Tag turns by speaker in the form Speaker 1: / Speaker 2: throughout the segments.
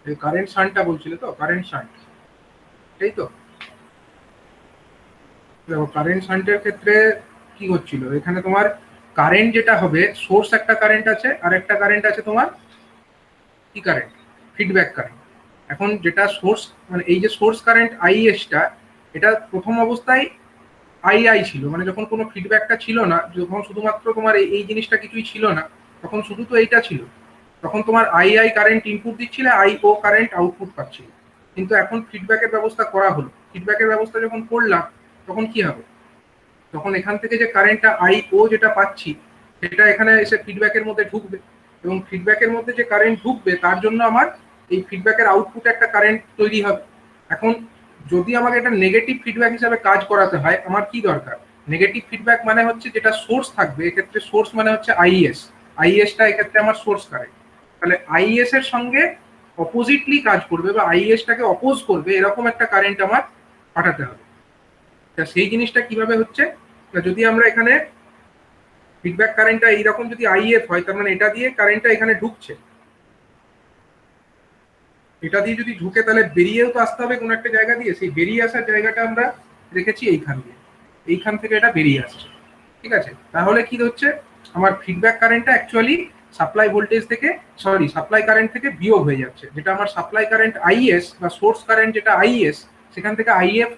Speaker 1: এই কারেন্ট শান্টটা বলছিলে তো, কারেন্ট শান্ট, তাই তো? দেখো কারেন্ট শান্টের ক্ষেত্রে কি হচ্ছিল, এখানে তোমার কারেন্ট যেটা হবে, সোর্স একটা কারেন্ট আছে আর একটা কারেন্ট আছে তোমার কি কারেন্ট, ফিডব্যাক কারেন্ট। এখন যেটা সোর্স, মানে এই যে সোর্স কারেন্ট আইএসটা, এটা প্রথম অবস্থায় আই ছিল, মানে যখন কোনো ফিডব্যাকটা ছিল না, যখন শুধুমাত্র তোমার এই জিনিসটা কিছুই ছিল না, তখন শুধু তো এইটা ছিল, তখন তোমার আই কারেন্ট ইনপুট দিচ্ছিলে, ও কারেন্ট আউটপুট পাচ্ছিল। কিন্তু এখন ফিডব্যাকের ব্যবস্থা করা হলো, ফিডব্যাকের ব্যবস্থা যখন করলাম, তখন কি হবে, তখন এখান থেকে যে কারেন্টটা যেটা পাচ্ছি, সেটা এখানে এসে ফিডব্যাকের মধ্যে ঢুকবে, এবং ফিডব্যাকের মধ্যে যে কারেন্ট ঢুকবে তার জন্য আমার এই ফিডব্যাকের আউটপুটে একটা কারেন্ট তৈরি হবে। এখন যদি আমাকে এটা নেগেটিভ ফিডব্যাক হিসাবে কাজ করাতে হয়, আমার কি দরকার, নেগেটিভ ফিডব্যাক মানে হচ্ছে যেটা সোর্স থাকবে, এক্ষেত্রে সোর্স মানে হচ্ছে আইএসটা এক্ষেত্রে আমার সোর্স কারেন্ট, তাহলে আইএস এর সঙ্গে অপোজিটলি কাজ করবে বা আইএসটাকে অপোজ করবে এরকম একটা কারেন্ট আমার পাঠাতে হবে। তা সেই জিনিসটা কিভাবে হচ্ছে, যদি আমরা এখানে ফিডব্যাক কারেন্টটা এইরকম যদি আইএফ হয়, তার মানে এটা দিয়ে কারেন্টটা এখানে ঢুকছে, এটা দিয়ে যদি ঢুকে তাহলে বেরিয়েও তো আসতে হবে কোনো একটা জায়গা দিয়ে, সেই বেরিয়ে আসার জায়গাটা আমরা রেখেছি এইখান দিয়ে, এইখান থেকে এটা বেরিয়ে আসছে, ঠিক আছে? তাহলে কি হচ্ছে, আমার ফিডব্যাক কারেন্টটা অ্যাকচুয়ালি সাপ্লাই ভোল্টেজ থেকে, সাপ্লাই কারেন্ট থেকে বিয়োগ হয়ে যাচ্ছে, যেটা আমার সাপ্লাই কারেন্ট আইএস বা সোর্স কারেন্ট যেটা আইএস, সেখান থেকে আইএফ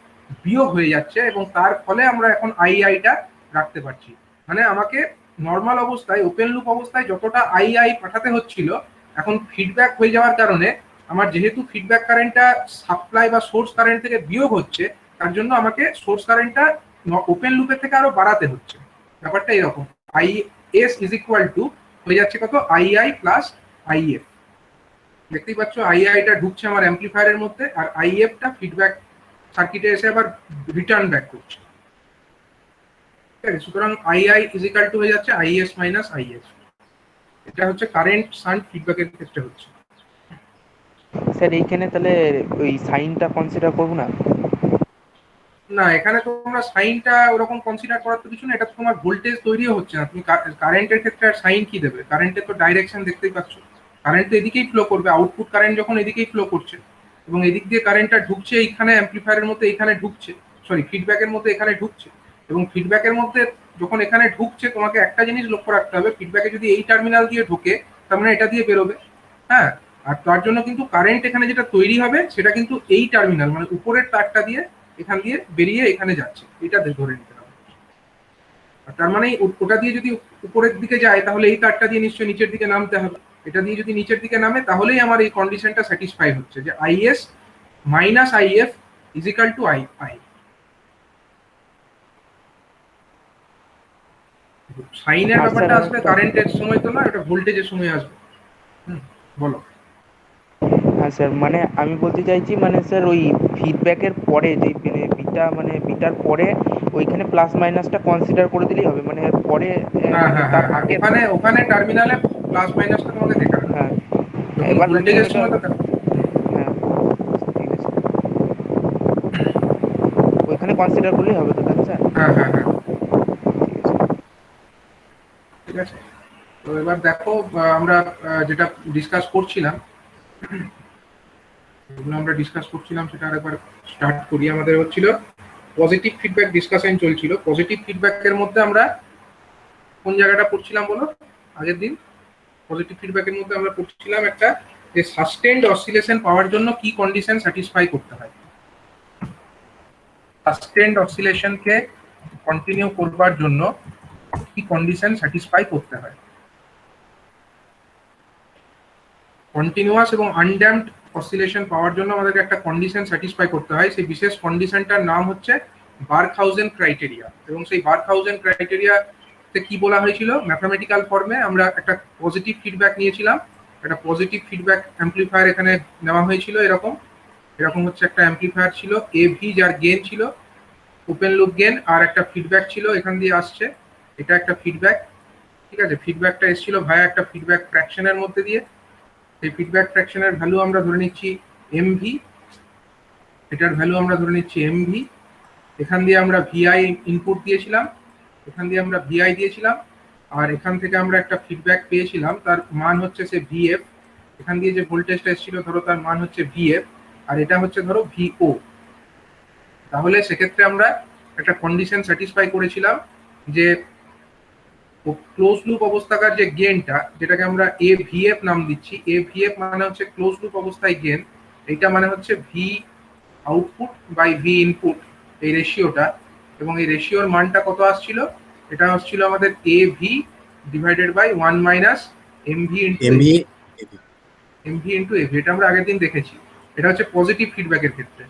Speaker 1: বিয়োগ হয়ে যাচ্ছে, এবং তার ফলে আমরা এখন আইটা রাখতে পারছি। মানে আমাকে নর্মাল অবস্থায়, ওপেন লুপ অবস্থায় যতটা আই পাঠাতে হচ্ছিল, এখন ফিডব্যাক হয়ে যাওয়ার কারণে আমার যেহেতু ফিডব্যাক কারেন্টটা সাপ্লাই বা সোর্স কারেন্ট থেকে বিয়োগ হচ্ছে, তার জন্য আমাকে সোর্স কারেন্টটা ওপেন লুপের থেকে আরো বাড়াতে হচ্ছে। ব্যাপারটা এরকম, I S is equal to হয়ে যাচ্ছে কত, আই প্লাস আইএফ। দেখতেই পাচ্ছ আইটা ঢুকছে আমার অ্যাম্পলিফায়ারের মধ্যে, আর আইএফটা ফিডব্যাক সার্কিটে এসে আবার রিটার্ন ব্যাক করছে, ঠিক আছে? সুতরাং আই ইজ ইকুয়াল টু হয়ে যাচ্ছে আইএস মাইনাস আইএফ। এটা হচ্ছে কারেন্ট শান্ট ফিডব্যাকের ক্ষেত্রে হচ্ছে।
Speaker 2: স্যার এইখানে তাহলে ওই সাইনটা কনসিডার করবো না?
Speaker 1: না, এখানে তোমরা সাইনটা ওরকম কনসিডার করার তো কিছু না, এটা তো তোমার ভোল্টেজ তৈরিও হচ্ছে না, তুমি কারেন্টের ক্ষেত্রে আর সাইন কি দেবে, কারেন্টের তো ডাইরেকশন দেখতেই পাচ্ছ, কারেন্ট তো এদিকেই ফ্লো করবে, আউটপুট কারেন্ট যখন এদিকেই ফ্লো করছে, এবং এদিক দিয়ে কারেন্টটা ঢুকছে এইখানে অ্যাম্পলিফায়ারের মধ্যে, এখানে ঢুকছে, ফিডব্যাকের মধ্যে এখানে ঢুকছে, এবং ফিডব্যাকের মধ্যে যখন এখানে ঢুকছে, তোমাকে একটা জিনিস লক্ষ্য রাখতে হবে, ফিডব্যাকে যদি এই টার্মিনাল দিয়ে ঢোকে, তার মানে এটা দিয়ে বেরোবে, হ্যাঁ? আর তার জন্য কিন্তু কারেন্ট এখানে যেটা তৈরি হবে, সেটা কিন্তু এই টার্মিনাল মানে উপরের তারটা দিয়ে এখান দিয়ে বেরিয়ে এখানে যাচ্ছে, এটা ধরে নিতে হবে। আর তার মানে ওটা দিয়ে যদি উপরের দিকে যায়, তাহলে এই তারটা দিয়ে নিশ্চয়ই নিচের দিকে নামতে হবে, এটা দিয়ে যদি নিচের দিকে নামে, তাহলেই আমার এই কন্ডিশনটা স্যাটিসফাই হচ্ছে যে IS minus IF equal to I. সাইনের
Speaker 2: আর স্যার
Speaker 1: ব্যাপারটা আসলে
Speaker 2: একটা,
Speaker 1: কারেন্টের সময় তো না, এটা ভোল্টেজের সময় আসবে। বলো।
Speaker 2: হ্যাঁ স্যার, মানে আমি বলতে চাইছি, মানে স্যার ওই ফিডব্যাকের পরে যে বিটার পরে ওইখানে প্লাস মাইনাসটা কনসিডার করে দিলেই হবে, মানে পরে
Speaker 1: হ্যাঁ
Speaker 2: মানে
Speaker 1: হ্যাঁ
Speaker 2: তার
Speaker 1: হ্যাঁ হ্যাঁ,
Speaker 2: আগে।
Speaker 1: ওখানে ওখানে টার্মিনালে প্লাস মাইনাসটা তোমাকে দেখাবে না,
Speaker 2: হ্যাঁ,
Speaker 1: যখন
Speaker 2: এবার তাহলে
Speaker 1: ভোল্টেজের
Speaker 2: এটা,
Speaker 1: সময় তো
Speaker 2: হ্যাঁ ঠিক আছে, ওইখানে কনসিডার করলেই হবে তো তাহলে স্যার?
Speaker 1: হ্যাঁ হ্যাঁ হ্যাঁ,
Speaker 2: ঠিক আছে।
Speaker 1: ঠিক আছে। তো এবার দেখো, আমরা যেটা ডিসকাস করছিলাম, যেগুলো আমরা ডিসকাস করছিলাম সেটা আরেকবার স্টার্ট করি। আমাদের হচ্ছিল পজিটিভ ফিডব্যাক ডিসকাশন চলছিল। পজিটিভ ফিডব্যাকের মধ্যে আমরা কোন জায়গাটা পড়ছিলাম বলো আগের দিন? পজিটিভ ফিডব্যাকের মধ্যে আমরা পড়ছিলাম একটা, যে সাস্টেন্ড অসিলেশন পাওয়ার জন্য কি কন্ডিশন স্যাটিসফাই করতে হয়, সাস্টেন্ড অসিলেশনকে কন্টিনিউ করবার জন্য কি কন্ডিশন স্যাটিসফাই করতে হয়। কন্টিনিউয়াস এবং আনড্যাম্পড অসিলেশন পাওয়ার জন্য আমাদেরকে একটা কন্ডিশন স্যাটিসফাই করতে হয়, সেই বিশেষ কন্ডিশনটার নাম হচ্ছে বার্কহাউজেন ক্রাইটেরিয়া। এবং সেই বার্কহাউজেন ক্রাইটেরিয়া তে কি বলা হয়েছিল, ম্যাথমেটিক্যাল ফর্মে আমরা একটা পজিটিভ ফিডব্যাক নিয়েছিলাম, একটা পজিটিভ ফিডব্যাক অ্যাম্পলিফায়ার এখানে নেওয়া হয়েছিল, এরকম এরকম হচ্ছে একটা অ্যাম্পলিফায়ার ছিল এভি, যার গেন ছিল ওপেন লুপ গেন, আর একটা ফিডব্যাক ছিল এখান দিয়ে আসছে, এটা একটা ফিডব্যাক, ঠিক আছে? ফিডব্যাকটা এসেছিল ভায়া একটা ফিডব্যাক ফ্র্যাকশনের মধ্যে দিয়ে, সেই ফিডব্যাক ফ্র্যাকশনের ভ্যালু আমরা ধরে নিচ্ছি এমভি, এটার ভ্যালু আমরা ধরে নিচ্ছি এমভি। এখান দিয়ে আমরা ভিআই ইনপুট দিয়েছিলাম, এখান দিয়ে আমরা ভিআই দিয়েছিলাম, আর এখান থেকে আমরা একটা ফিডব্যাক পেয়েছিলাম, তার মান হচ্ছে সে ভিএফ, এখান দিয়ে যে ভোল্টেজটা এসেছিল ধরো তার মান হচ্ছে ভিএফ, আর এটা হচ্ছে ধরো ভিও। তাহলে সেক্ষেত্রে আমরা একটা কন্ডিশন স্যাটিসফাই করেছিলাম যে ক্লোজ লুপ অবস্থাকার যে গেনটা, যেটাকে আমরা এ ভিএফ নাম দিচ্ছি, এ ভিএফ মানে হচ্ছে ক্লোজ লুপ অবস্থায় গেন, এইটা মানে হচ্ছে V output by V input, এই রেশিওটা। এবং এই রেশিওর মানটা কত আসছিল, এটা আসছিল আমাদের a v divided by 1 minus m v into
Speaker 3: mv
Speaker 1: mv into av. এটা আমরা আগের দিন দেখেছি। এটা হচ্ছে পজিটিভ ফিডব্যাকের ক্ষেত্রে,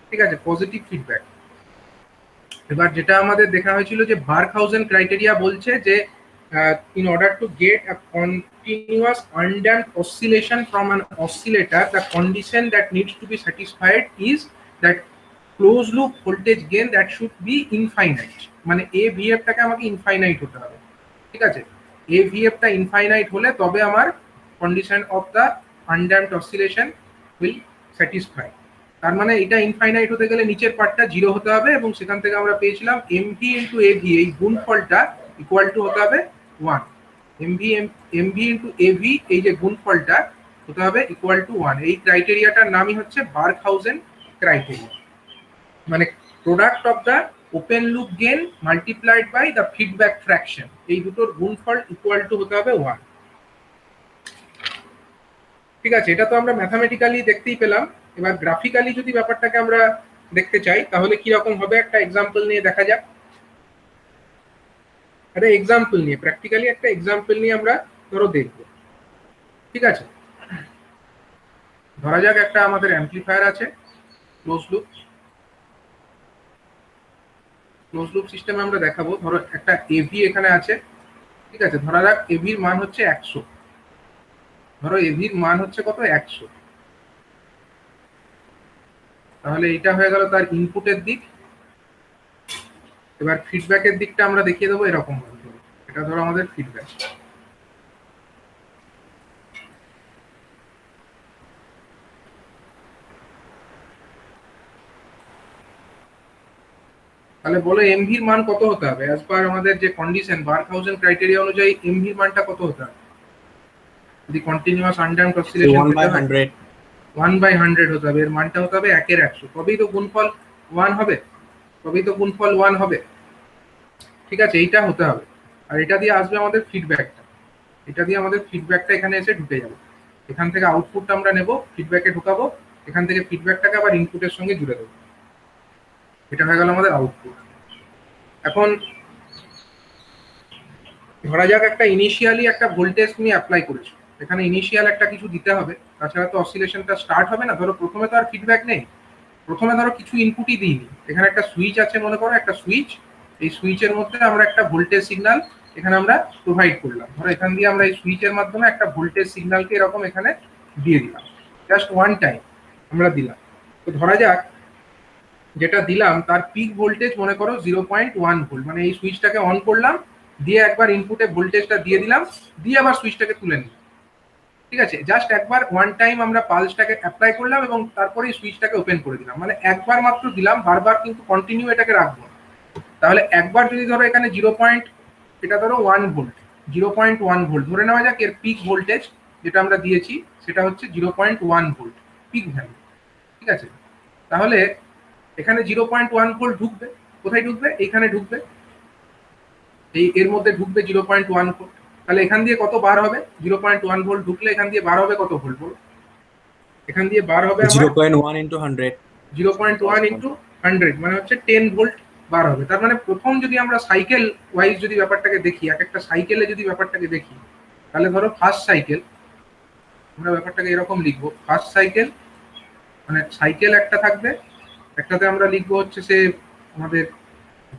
Speaker 1: ঠিক আছে, পজিটিভ ফিডব্যাক। এবার যেটা আমাদের দেখা হয়েছিল যে বার্কহাউজেন ক্রাইটেরিয়া বলছে যে in order to get a continuous undamped oscillation from an oscillator, the condition that needs to be satisfied is that closed loop voltage gain that should be infinite, মানে a vf টাকে আমাকে infinite হতে হবে, ঠিক আছে। a vf টা infinite হলে তবে আমার condition of the undamped oscillation will satisfy. তার মানে এটা ইনফাইনাইট হতে গেলে নিচের পার্টটা জিরো হতে হবে, এবং সেখান থেকে আমরা পেয়েছিলাম এমভি ইন্টু এভি, এই গুণফলটা ইকুয়াল টু হতে হবে 1। এমভি ইন্টু এভি, এই যে গুণফলটা হতে হবে ইকুয়াল টু 1। এই ক্রাইটেরিয়াটার নামই হচ্ছে বার্কহাউজেন ক্রাইটেরিয়া, মানে product of the open loop gain multiplied by the feedback fraction, এই দুটোর গুণফল ইকুয়াল টু হতে হবে 1। ঠিক আছে, এটা তো আমরা ম্যাথামেটিক্যালি দেখতেই পেলাম। এবার গ্রাফিক্যালি যদি ব্যাপারটাকে আমরা দেখতে চাই তাহলে কি রকম হবে, একটা এক্সাম্পল নিয়ে দেখা যাক। একটা এক্সাম্পল নিয়ে, প্র্যাকটিক্যালি একটা এক্সাম্পল নিয়ে আমরা ধরো দেখব, ঠিক আছে। ধরা যাক একটা আমাদের অ্যাম্পলিফায়ার আছে, ক্লোজ লুপ সিস্টেমে আমরা দেখাবো। ধরো একটা এভি এখানে আছে, ঠিক আছে। ধরা যাক এভির মান হচ্ছে 100, ধরো এভির মান হচ্ছে কত, 100। তাহলে এটা হয়ে গেল তার ইনপুটের দিক। এবার ফিডব্যাকের দিকটা আমরা দেখিয়ে দেবো এরকম ভাবে। এটা ধরো আমাদের ফিডব্যাক। তাহলে বলো এমভির মান কত হতে হবে অ্যাজ পার আমাদের যে কন্ডিশন বার্কহাউজেন ক্রাইটেরিয়া অনুযায়ী এমভির মানটা কত হতে হবে যদি কন্টিনিউয়াস আনড্যাম্পড অসিলেশন
Speaker 3: 1/100
Speaker 1: 1/100 হতে হবে, এর মানটা হতে হবে 1/100, তবেই তো গুণফল 1 হবে, তবেই তো গুণফল 1 হবে, ঠিক আছে। এইটা হতে হবে। আর এটা দিয়ে আসবে আমাদের ফিডব্যাকটা, এটা দিয়ে আমাদের ফিডব্যাকটা এখানে এসে ঢুকে যাবে। এখান থেকে আউটপুটটা আমরা নেব, ফিডব্যাকে ঢোকাবো, এখান থেকে ফিডব্যাকটাকে আবার ইনপুটের সঙ্গে জুড়ে দেবো। এটা হয়ে গেল আমাদের আউটপুট। এখন ধরা যাক একটা ইনিশিয়ালি একটা ভোল্টেজ তুমি অ্যাপ্লাই করেছো, এখানে ইনিশিয়াল একটা কিছু দিতে হবে, তাছাড়া তো অসিলেশনটা স্টার্ট হবে না। ধরো প্রথমে তো আর ফিডব্যাক নেই, প্রথমে ধরো কিছু ইনপুটই দিইনি, এখানে একটা সুইচ আছে মনে করো, একটা সুইচ, এই সুইচের মধ্যে আমরা একটা ভোল্টেজ সিগন্যাল এখানে আমরা প্রোভাইড করলাম। ধরো এখান দিয়ে আমরা এই সুইচের মাধ্যমে একটা ভোল্টেজ সিগন্যালকে এরকম এখানে দিয়ে দিলাম, জাস্ট ওয়ান টাইম আমরা দিলাম। তো ধরা যাক যেটা দিলাম তার পিক ভোল্টেজ মনে করো 0.1 ভোল্ট, মানে এই সুইচটাকে অন করলাম, দিয়ে একবার ইনপুটে ভোল্টেজটা দিয়ে দিলাম, দিয়ে আবার সুইচটাকে তুলে নিলাম, ঠিক আছে। জাস্ট একবার ওয়ান টাইম আমরা পালসটাকে অ্যাপ্লাই করলাম এবং তারপরে সুইচটাকে ওপেন করে দিলাম, মানে একবার মাত্র দিলাম, বারবার কিন্তু কন্টিনিউ এটাকে রাখবো। তাহলে একবার যদি ধরো এখানে এটা ধরো 1 ভোল্ট, 0.1 ভোল্ট ধরে নেওয়া যাক, এর পিক ভোল্টেজ যেটা আমরা দিয়েছি সেটা হচ্ছে 0.1 ভোল্ট পিক ভ্যালু, ঠিক আছে। তাহলে এখানে 0.1 ভোল্ট ঢুকবে, কোথায় ঢুকবে, এইখানে ঢুকবে, এই এর মধ্যে ঢুকবে 0.1 ভোল্ট। তাহলে এখান দিয়ে কত বার হবে, 0.1 ভোল্ট ঢুকলে এখান দিয়ে বার হবে কত ভোল্ট বলো, এখান দিয়ে বার হবে আমার
Speaker 3: 0.1 into 100
Speaker 1: 0.1 ইন্টু 100, মানে হচ্ছে 10 ভোল্ট বার হবে। তার মানে প্রথম যদি আমরা সাইকেল ওয়াইজ যদি ব্যাপারটাকে দেখি, এক একটা সাইকেলে যদি ব্যাপারটাকে দেখি, তাহলে ধরো ফার্স্ট সাইকেল আমরা ব্যাপারটাকে এরকম লিখবো, ফার্স্ট সাইকেল মানে সাইকেল একটা থাকবে, একটাতে আমরা লিখবো হচ্ছে সে আমাদের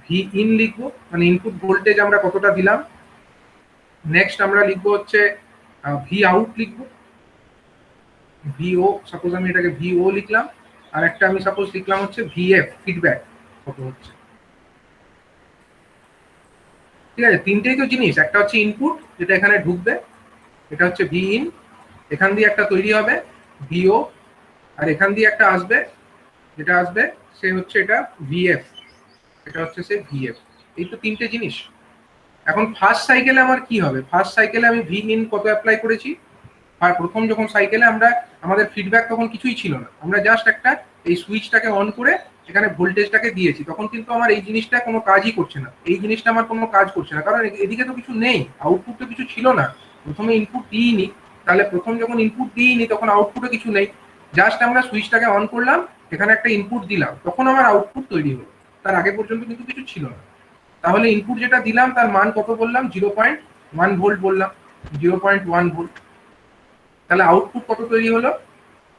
Speaker 1: ভি ইন লিখবো, মানে ইনপুট ভোল্টেজ আমরা কতটা দিলাম। নেক্সট আমরা লিখবো হচ্ছে ভি আউট লিখবো, ভিও, সাপোজ আমি এটাকে ভিও লিখলাম, আর একটা আমি সাপোজ লিখলাম হচ্ছে ভিএফ ফিডব্যাক কত হচ্ছে, ঠিক আছে। তিনটেই তো জিনিস, একটা হচ্ছে ইনপুট যেটা এখানে ঢুকবে, এটা হচ্ছে ভি ইন, এখান দিয়ে একটা তৈরি হবে ভিও, আর এখান দিয়ে একটা আসবে, যেটা আসবে সে হচ্ছে এটা ভিএফ, এটা হচ্ছে সে ভিএফ। এই তো তিনটে জিনিস। এখন ফার্স্ট সাইকেলে আমার কি হবে, ফার্স্ট সাইকেলে আমি ভি ইন কত অ্যাপ্লাই করেছি, প্রথম যখন সাইকেলে আমরা আমাদের ফিডব্যাক তখন কিছুই ছিল না, আমরা জাস্ট একটা এই সুইচটাকে অন করে এখানে ভোল্টেজটাকে দিয়েছি, তখন কিন্তু আমার এই জিনিসটা কোনো কাজই করছে না, এই জিনিসটা আমার কোনো কাজ করছে না, কারণ এদিকে তো কিছু নেই, আউটপুট তো কিছু ছিল না, প্রথমে ইনপুট দিইনি, তাহলে প্রথম যখন ইনপুট দিইনি তখন আউটপুটে কিছু নেই, জাস্ট আমরা সুইচটাকে অন করলাম, এখানে একটা ইনপুট দিলাম, তখন আমার আউটপুট তৈরি হলো, তার আগে পর্যন্ত কিন্তু কিছু ছিল না। তাহলে ইনপুট যেটা দিলাম তার মান কত বললাম, 0.1 ভোল্ট বললাম, 0.1 ভোল্ট, তাহলে আউটপুট কত তৈরি হলো,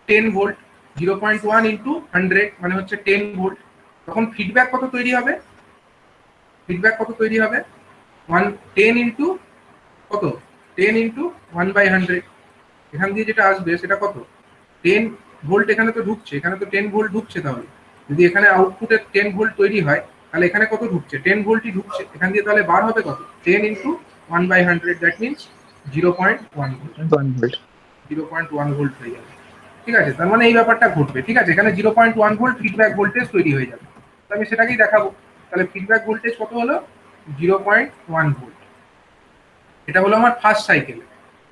Speaker 1: 10 ভোল্ট, 0.1 ইন্টু 100 মানে হচ্ছে 10 ভোল্ট। তখন ফিডব্যাক কত তৈরি হবে, ফিডব্যাক কত তৈরি হবে, 10 ইন্টু কত, 10 ইন্টু 1/100, এখান দিয়ে যেটা আসবে সেটা কত, 10 ভোল্ট, এখানে তো ঢুকছে, এখানে তো 10 ভোল্ট ঢুকছে, তাহলে যদি এখানে আউটপুটে 10 ভোল্ট তৈরি হয় তাহলে এখানে কত ঢুকছে, 10 ভোল্টই ঢুকছে, এখান দিয়ে তাহলে বার হবে কত, 10 into 1/100, that means 0.1 volt, 0.1 volt হয়ে যাবে। ঠিক আছে, তার মানে এই ব্যাপারটা ঘটবে। ঠিক আছে, এখানে 0.1 ভোল্ট ফিডব্যাক ভোল্টেজ তৈরি হয়ে যাবে, তো আমি সেটাকেই দেখাবো। তাহলে ফিডব্যাক ভোল্টেজ কত হলো, 0.1 ভোল্ট, এটা হলো আমার ফার্স্ট সাইকেলে।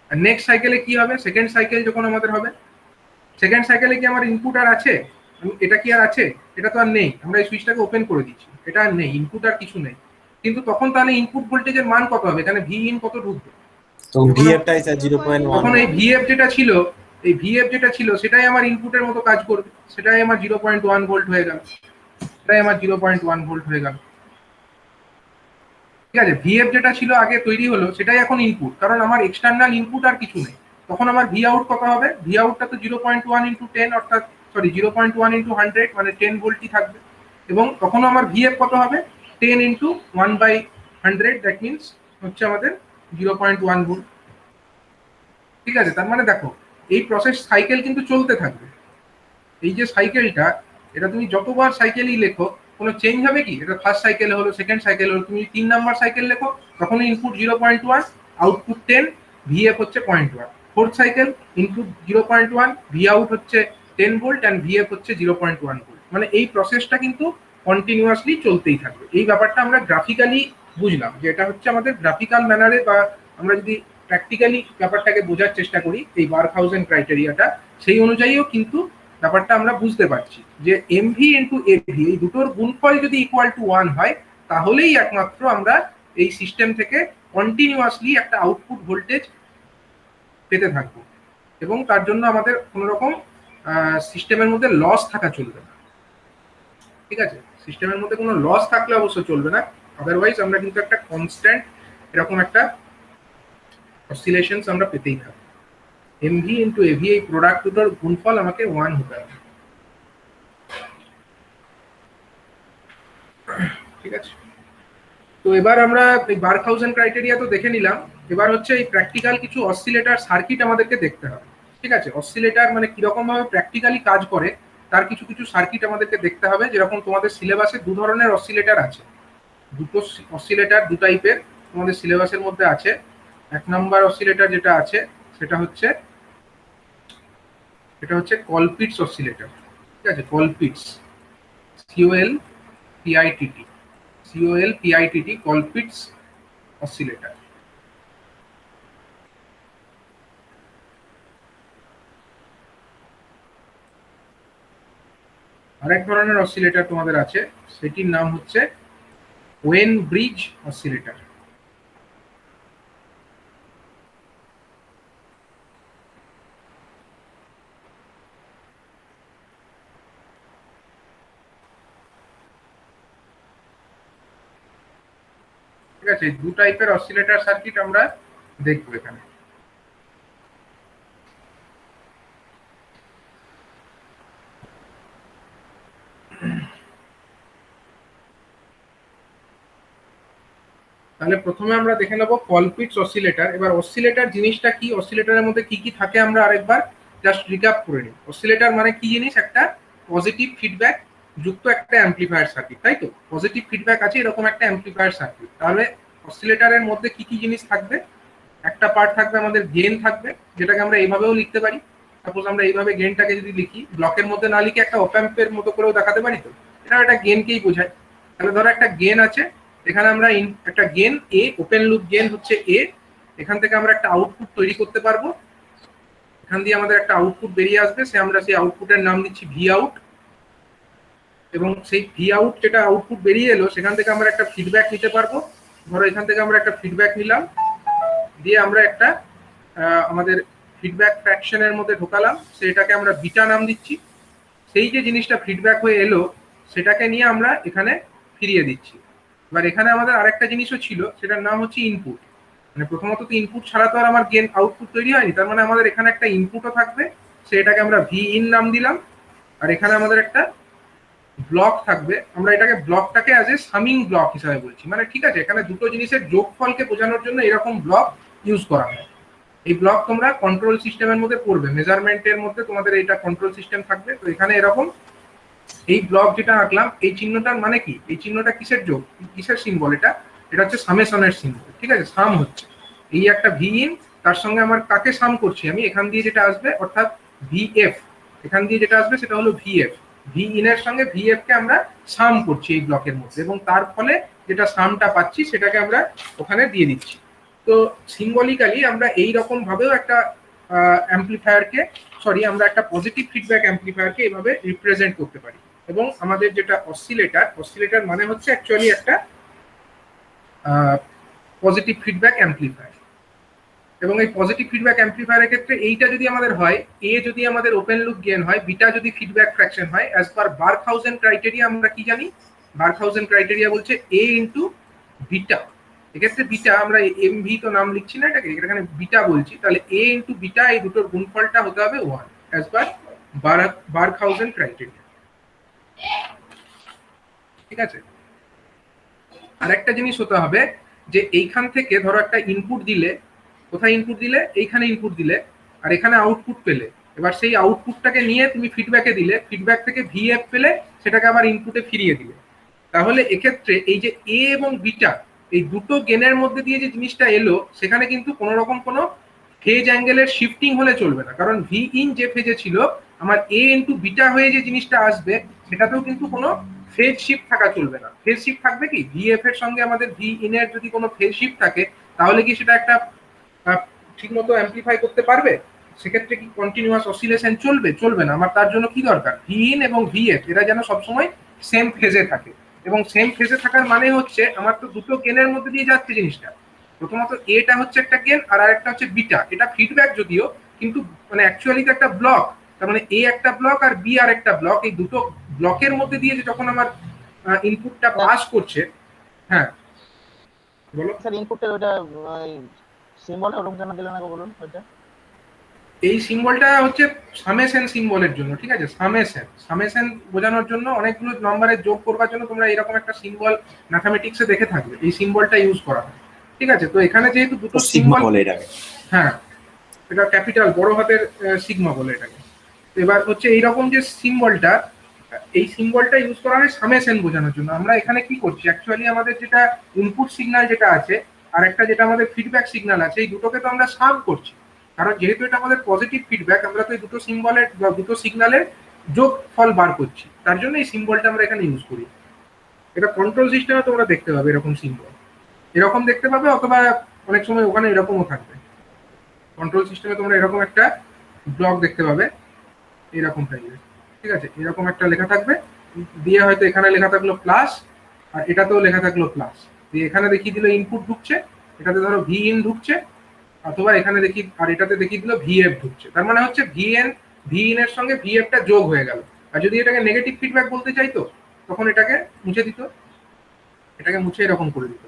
Speaker 1: আর নেক্সট সাইকেলে কি হবে, সেকেন্ড সাইকেল যখন আমাদের হবে, সেকেন্ড সাইকেলে কি আমার ইনপুট আর আছে, এটা কি আর আছে, এটা তো আর নেই, আমরা এই সুইচটাকে ওপেন করে দিচ্ছি, এটা আর নেই, ইনপুট আর কিছু নেই, কিন্তু তখন তাহলে ইনপুট ভোল্টেজের মান কত হবে, এখানে ভি ইন কত ঢুকবে,
Speaker 3: তো ভিএফটাই স্যার 0.1,
Speaker 1: তখন এই ভিএফ যেটা ছিল, এই ভিএফ যেটা ছিল সেটাই আমার ইনপুটের মতো কাজ করবে, সেটাই আমার 0.1 ভোল্ট হয়ে গেল, সেটাই আমার 0.1 ভোল্ট হয়ে গেল। ঠিক আছে, ভিএফ যেটা ছিল আগে তৈরি হলো সেটাই এখন ইনপুট, কারণ আমার এক্সটার্নাল ইনপুট আর কিছু নেই, তখন আমার ভি আউট কত হবে, ভি আউটটা তো 0.1 ইন্টু 10 অর্থাৎ সরি 0.1 ইন্টু 100 মানে 10 ভোল্টই থাকবে, এবং তখন আমার ভিএফ কত হবে, 10 ইন্টু 1/100, দ্যাট মিনস হচ্ছে আমাদের 0.1 ভোল্ট। ঠিক আছে, তার মানে দেখো এই প্রসেস সাইকেল কিন্তু চলতে থাকবে, এই যে সাইকেলটা, এটা তুমি যতবার সাইকেলই লেখো কোনো চেঞ্জ হবে কি, এটা ফার্স্ট সাইকেল হলো, সেকেন্ড সাইকেল হলো, তুমি 3 নাম্বার সাইকেল লেখো তখন ইনপুট 0.1, আউটপুট 10, ভিএফ হচ্ছে 0.1, fourth cycle input 0.1, V out হচ্ছে 10 ভোল্ট অ্যান্ড ভিএফ হচ্ছে 0.1 ভোল্ট, মানে এই প্রসেসটা কিন্তু কন্টিনিউয়াসলি চলতেই থাকবে। এই ব্যাপারটা আমরা গ্রাফিক্যালি বুঝলাম যে এটা হচ্ছে আমাদের গ্রাফিক্যাল ম্যানারে, বা আমরা যদি প্র্যাকটিক্যালি ব্যাপারটাকে বোঝার চেষ্টা করি এই বার্কহাউজেন ক্রাইটেরিয়াটা, সেই অনুযায়ীও কিন্তু ব্যাপারটা আমরা বুঝতে পারছি যে এমভি ইন্টু এভি এই দুটোর গুণফল যদি ইকুয়াল টু 1 হয় তাহলেই একমাত্র আমরা এই সিস্টেম থেকে কন্টিনিউয়াসলি একটা আউটপুট ভোল্টেজ পেতে থাকবো, এবং তার জন্য আমাদের কোনো রকম সিস্টেমের মধ্যে লস থাকা চলবে না। ঠিক আছে, সিস্টেমের মধ্যে কোনো লস থাকলে অবশ্য চলবে না, আদারওয়াইজ আমরা কিন্তু একটা কনস্ট্যান্ট এরকম একটা অসিলেশনস আমরা পেতেই থাকবো। এমভি ইন্টু এভি এই প্রোডাক্ট দুটোর গুণফল আমাকে 1 হতে হবে। ঠিক আছে, তো এবার আমরা এই বার্কহাউজেন ক্রাইটেরিয়া তো দেখে নিলাম, এবার হচ্ছে এই প্র্যাকটিক্যাল কিছু অসিলেটর সার্কিট আমাদেরকে দেখতে হবে। ঠিক আছে, অসিলেটর মানে কিরকম ভাবে প্র্যাকটিক্যালি কাজ করে তার কিছু কিছু সার্কিট আমাদেরকে দেখতে হবে, যেরকম তোমাদের সিলেবাসে দু ধরনের অসিলেটর আছে, দুটো অসিলেটর দু টাইপের তোমাদের সিলেবাসের মধ্যে আছে। এক নম্বর অসিলেটর যেটা আছে সেটা হচ্ছে কলপিটস অসিলেটর। ঠিক আছে, কলপিটস, COLPITT কলপিটস অসিলেটর। আরেক ধরনের অসিলেটর তোমাদের আছে, সেটির নাম হচ্ছে ওয়েন ব্রিজ অসিলেটর। ঠিক আছে, দু টাইপের অসিলেটর সার্কিট আমরা দেখবো এখানে। তাহলে প্রথমে আমরা দেখে নেবো কলপিটস অসিলেটর। এবার অসিলেটর জিনিসটা কি, অসিলেটরের মধ্যে কি কি থাকে আমরা আরেকবার জাস্ট রিক্যাপ করে নিই। অসিলেটর মানে কি জিনিস, একটা পজিটিভ ফিডব্যাক যুক্ত একটা অ্যাম্পলিফায়ার সার্কিট, তাই তো, পজিটিভ ফিডব্যাক আছে এরকম একটা অ্যাম্পলিফায়ার সার্কিট। তাহলে অসিলেটরের মধ্যে কি কি জিনিস থাকবে, একটা পার্ট থাকবে আমাদের গেইন থাকবে, যেটাকে আমরা এইভাবেও লিখতে পারি। সাপোজ আমরা এইভাবে গেইনটাকে যদি লিখি, ব্লকের মধ্যে না লিখে একটা অপ অ্যাম্পের মতো করেও দেখাতে পারি, তো এটা একটা গেইনকেই বোঝায়। তাহলে ধরো একটা গেইন আছে, এখানে আমরা একটা গেইন এ, ওপেন লুপ গেইন হচ্ছে এ, এখান থেকে আমরা একটা আউটপুট তৈরি করতে পারবো এখান দিয়ে আমাদের একটা আউটপুট বেরিয়ে আসবে, আমরা সেই আউটপুটের নাম দিচ্ছি ভি আউট। এবং সেই ভি আউট যেটা আউটপুট বেরিয়ে এলো সেখান থেকে আমরা একটা ফিডব্যাক নিতে পারবো। ধরো এখান থেকে আমরা একটা ফিডব্যাক নিলাম, দিয়ে আমরা একটা আমাদের ফিডব্যাক ফ্র্যাকশনের মধ্যে ঢোকালাম, সেটাকে আমরা বিটা নাম দিচ্ছি। সেই যে জিনিসটা ফিডব্যাক হয়ে এলো সেটাকে নিয়ে আমরা এখানে ফিরিয়ে দিচ্ছি। এবার এখানে আমাদের আরেকটা জিনিসও ছিল, সেটার নাম হচ্ছে ইনপুট। মানে প্রথমত তো ইনপুট ছাড়া তো আর আমার গেন আউটপুট তৈরি হয়নি, তার মানে আমাদের এখানে একটা ইনপুটও থাকবে, সেটাকে আমরা ভি ইন নাম দিলাম। আর এখানে আমাদের একটা ব্লক থাকবে, আমরা এটাকে ব্লকটাকে অ্যাজ এ সামিং ব্লক হিসাবে বলছি। মানে ঠিক আছে, এখানে দুটো জিনিসের যোগফলকে বোঝানোর জন্য এরকম ব্লক ইউজ করা হয়। এই ব্লক তোমরা কন্ট্রোল সিস্টেমের মধ্যে পড়বে, মেজারমেন্টের মধ্যে তোমাদের এটা কন্ট্রোল সিস্টেম থাকবে। তো এখানে এরকম এই ব্লক যেটা আঁকলাম, এই চিহ্নটার মানে কি, এই চিহ্নটা কিসের যোগ, কিসের সিম্বল, এটা হচ্ছে সামেশনের সিম্বল। ঠিক আছে, সাম হচ্ছে এই একটা ভি ইন, তার সঙ্গে আমার কাকে সাম করছি আমি, এখান দিয়ে যেটা আসবে অর্থাৎ ভিএফ, এখান দিয়ে যেটা আসবে সেটা হলো ভিএফ। ভি ইনের সঙ্গে ভিএফ কে আমরা সাম করছি এই ব্লকের মধ্যে, এবং তার ফলে যেটা সামটা পাচ্ছি সেটাকে আমরা ওখানে দিয়ে দিচ্ছি। তো সিম্বলিক্যালি আমরা এই রকম ভাবেও একটা অ্যাম্পলিফায়ারকে, আমরা একটা পজিটিভ ফিডব্যাক অ্যাম্পলিফায়ারকে এইভাবে রিপ্রেজেন্ট করতে পারি। এবং আমাদের যেটা অসিলেটর মানে হচ্ছে অ্যাকচুয়ালি একটা পজিটিভ ফিডব্যাক অ্যাম্পলিফায়ার। এবং এই পজিটিভ ফিডব্যাক অ্যাম্পলিফায়ারের ক্ষেত্রে এইটা যদি আমাদের হয়, এ যদি আমাদের ওপেন লুপ গেইন হয়, বিটা যদি ফিডব্যাক ফ্র্যাকশন হয়, অ্যাজ পার বার্কহাউজেন ক্রাইটেরিয়া আমরা কি জানি, বার্কহাউজেন ক্রাইটেরিয়া বলছে এ ইন্টু বিটা। এক্ষেত্রে বিটা আমরা এমভি তো নাম লিখছি না, এটাকে এখানে বিটা বলছি, তাহলে এ ইন্টু বিটা এই দুটোর গুণফলটা হতে হবে 1 অ্যাজ পার বার্কহাউজেন ক্রাইটেরিয়া। ঠিক আছে, আরেকটা জিনিস হতে হবে যে এইখান থেকে ধরো একটা ইনপুট দিলে, কোথায় ইনপুট দিলে, এইখানে ইনপুট দিলে, আর এখানে আউটপুট পেলে, এবার সেই আউটপুটটাকে নিয়ে তুমি ফিডব্যাকে দিলে, ফিডব্যাক থেকে ভিএফ পেলে, সেটাকে আবার ইনপুটে ফিরিয়ে দিলে, তাহলে এক্ষেত্রে এই যে এ এবং বিটা এই দুটো গেনের মধ্যে দিয়ে যে জিনিসটা এলো, সেখানে কিন্তু কোনো রকম কোনো ফেজ অ্যাঙ্গেলের শিফটিং হলে চলবে না। কারণ ভি ইন যে ফেজে ছিল, আমার এ ইন্টু বিটা হয়ে যে জিনিসটা আসবে সেটাতেও কিন্তু কোনো ফেজ শিফট থাকা চলবে না। ফেজ শিফট থাকবে কি, ভিএফ এর সঙ্গে আমাদের ভি ইন এর যদি কোনো ফেজ শিফট থাকে, তাহলে কি সেটা একটা ঠিকমতো অ্যাম্পলিফাই করতে পারবে? সেক্ষেত্রে কি কন্টিনিউয়াস অসিলেশন চলবে? চলবে না। আমার তার জন্য কি দরকার, ভি ইন এবং ভিএফ এরা যেন সবসময় সেম ফেজে থাকে। এবং সেম ফেজে থাকার মানে হচ্ছে আমার তো দুটো গেনের মধ্যে দিয়ে যাচ্ছে জিনিসটা। প্রথমত এটা হচ্ছে একটা গেন, আর আরেকটা হচ্ছে বিটা। এটা ফিডব্যাক যদিও, কিন্তু মানে অ্যাকচুয়ালি তো একটা ব্লক। তার মানে এ একটা ব্লক আর বি আর একটা ব্লক, এই দুটো ব্লকের মধ্যে দিয়ে যে যখন আমার ইনপুটটা পাস করছে। হ্যাঁ বলো
Speaker 4: স্যার, ইনপুটের ওটা সিম্বল ওরকম কেন দিলেন না বলুন ওটা।
Speaker 1: এই সিম্বলটা হচ্ছে সামেশন সিম্বলের জন্য। ঠিক আছে, সামেশন বোঝানোর জন্য, অনেকগুলো নম্বরের যোগ করবার জন্য তোমরা এরকম একটা সিম্বল ম্যাথামেটিক্সে দেখে থাকবে, এই সিম্বলটা ইউজ করা হয়। ঠিক আছে, তো এখানে যেহেতু দুটো
Speaker 3: সিগমা
Speaker 1: সিম্বল,
Speaker 3: বলে এটাকে।
Speaker 1: হ্যাঁ এটা ক্যাপিটাল বড় হাতের সিগমা বলে এটাকে। এবার হচ্ছে এইরকম যে সিম্বলটা, এই সিম্বলটা ইউজ করা হয় সামেশন বোঝানোর জন্য। আমরা এখানে কি করছি, অ্যাকচুয়ালি আমাদের যেটা ইনপুট সিগন্যাল যেটা আছে, আর একটা যেটা আমাদের ফিডব্যাক সিগন্যাল আছে, এই দুটোকে তো আমরা সাম করছি। কারণ যেহেতু এটা আমাদের পজিটিভ ফিডব্যাক, আমরা তো এই দুটো সিম্বলের বা দুটো সিগন্যালের যোগফল বার করছি, তার জন্য এই সিম্বলটা আমরা এখানে ইউজ করি। এটা কন্ট্রোল সিস্টেমে তোমরা দেখতে পাবে এরকম সিম্বল, এরকম দেখতে পাবে, অথবা অনেক সময় ওখানে এরকমও থাকবে। কন্ট্রোল সিস্টেমে তোমরা এরকম একটা ব্লক দেখতে পাবে, এরকম টাইপের। ঠিক আছে, এরকম একটা লেখা থাকবে, দিয়ে হয়তো এখানে লেখা থাকলো প্লাস, আর এটাতেও লেখা থাকলো প্লাস, দিয়ে এখানে দেখিয়ে দিল ইনপুট ঢুকছে, এটাতে ধরো ভি ইন ঢুকছে, অথবা এখানে দেখি, আর এটাতে দেখিয়ে দিল ভিএফ ঢুকছে। তার মানে হচ্ছে ভি ইন এর সঙ্গে ভিএফটা যোগ হয়ে গেল। আর যদি এটাকে নেগেটিভ ফিডব্যাক বলতে চাইতো, তখন এটাকে মুছে দিত, এটাকে মুছে এরকম করে দিত,